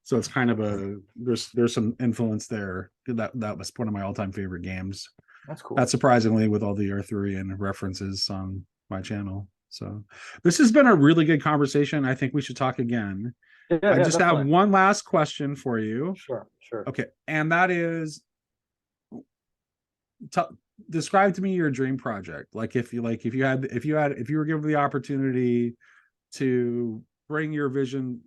So it's kind of there's some influence there. That was one of my all-time favorite games. That's cool. Not surprisingly, with all the Arthurian references on my channel. So this has been a really good conversation. I think we should talk again. I just have one last question for you. Sure. Okay, and that is, describe to me your dream project. Like if you were given the opportunity to bring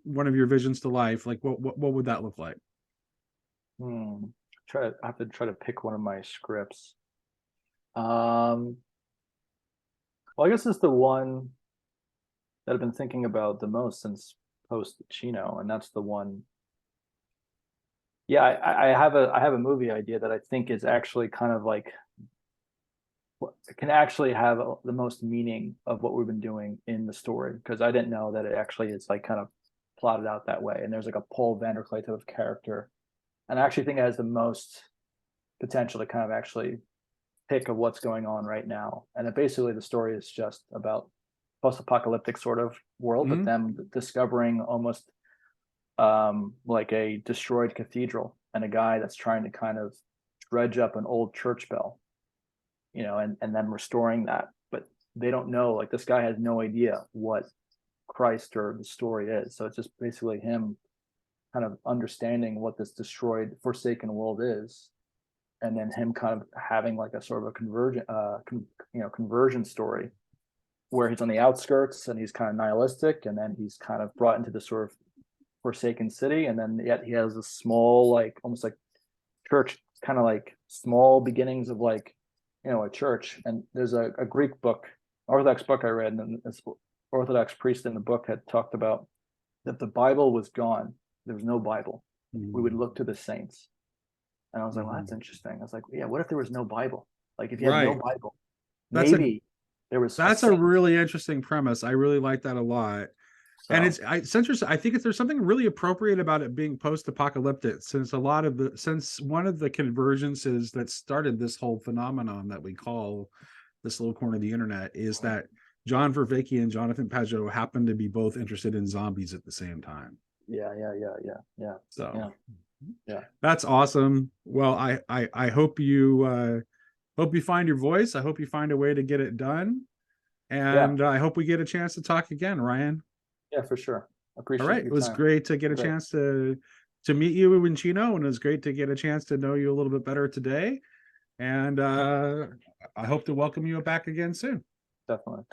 one of your visions to life, like what would that look like? I have to try to pick one of my scripts. Well, I guess it's the one that I've been thinking about the most since post Chino, and that's the one. Yeah, I have a movie idea that I think is actually kind of like can actually have the most meaning of what we've been doing in the story, because I didn't know that it actually is like kind of plotted out that way. And there's like a Paul Vanderklay type of character, and I actually think it has the most potential to kind of actually pick of what's going on right now. And that basically the story is just about post-apocalyptic sort of world, but them discovering almost like a destroyed cathedral, and a guy that's trying to kind of dredge up an old church bell, and then restoring that. But they don't know, like this guy has no idea what Christ or the story is. So it's just basically him kind of understanding what this destroyed, forsaken world is, and then him kind of having like a sort of a conversion story where he's on the outskirts and he's kind of nihilistic, and then he's kind of brought into this sort of forsaken city, and then yet he has a small, like almost like church, kind of like small beginnings of like a church. And there's a Greek book, Orthodox book I read, and this Orthodox priest in the book had talked about that the Bible was gone. There was no Bible. We would look to the saints. And I was like, well, that's interesting. I was like, yeah, what if there was no Bible? Like if you have no Bible, maybe there was. That's a really interesting premise. I really like that a lot. So, and it's interesting. I think there's something really appropriate about it being post-apocalyptic, since one of the convergences that started this whole phenomenon that we call this little corner of the internet is that John Vervaeke and Jonathan Pageau happened to be both interested in zombies at the same time. Yeah. So yeah, that's awesome. Well, I hope you find your voice. I hope you find a way to get it done, and I hope we get a chance to talk again, Ryan. Yeah, for sure. Appreciate it. All right. It was great to get a chance to meet you in Chino, and it was great to get a chance to know you a little bit better today. And I hope to welcome you back again soon. Definitely.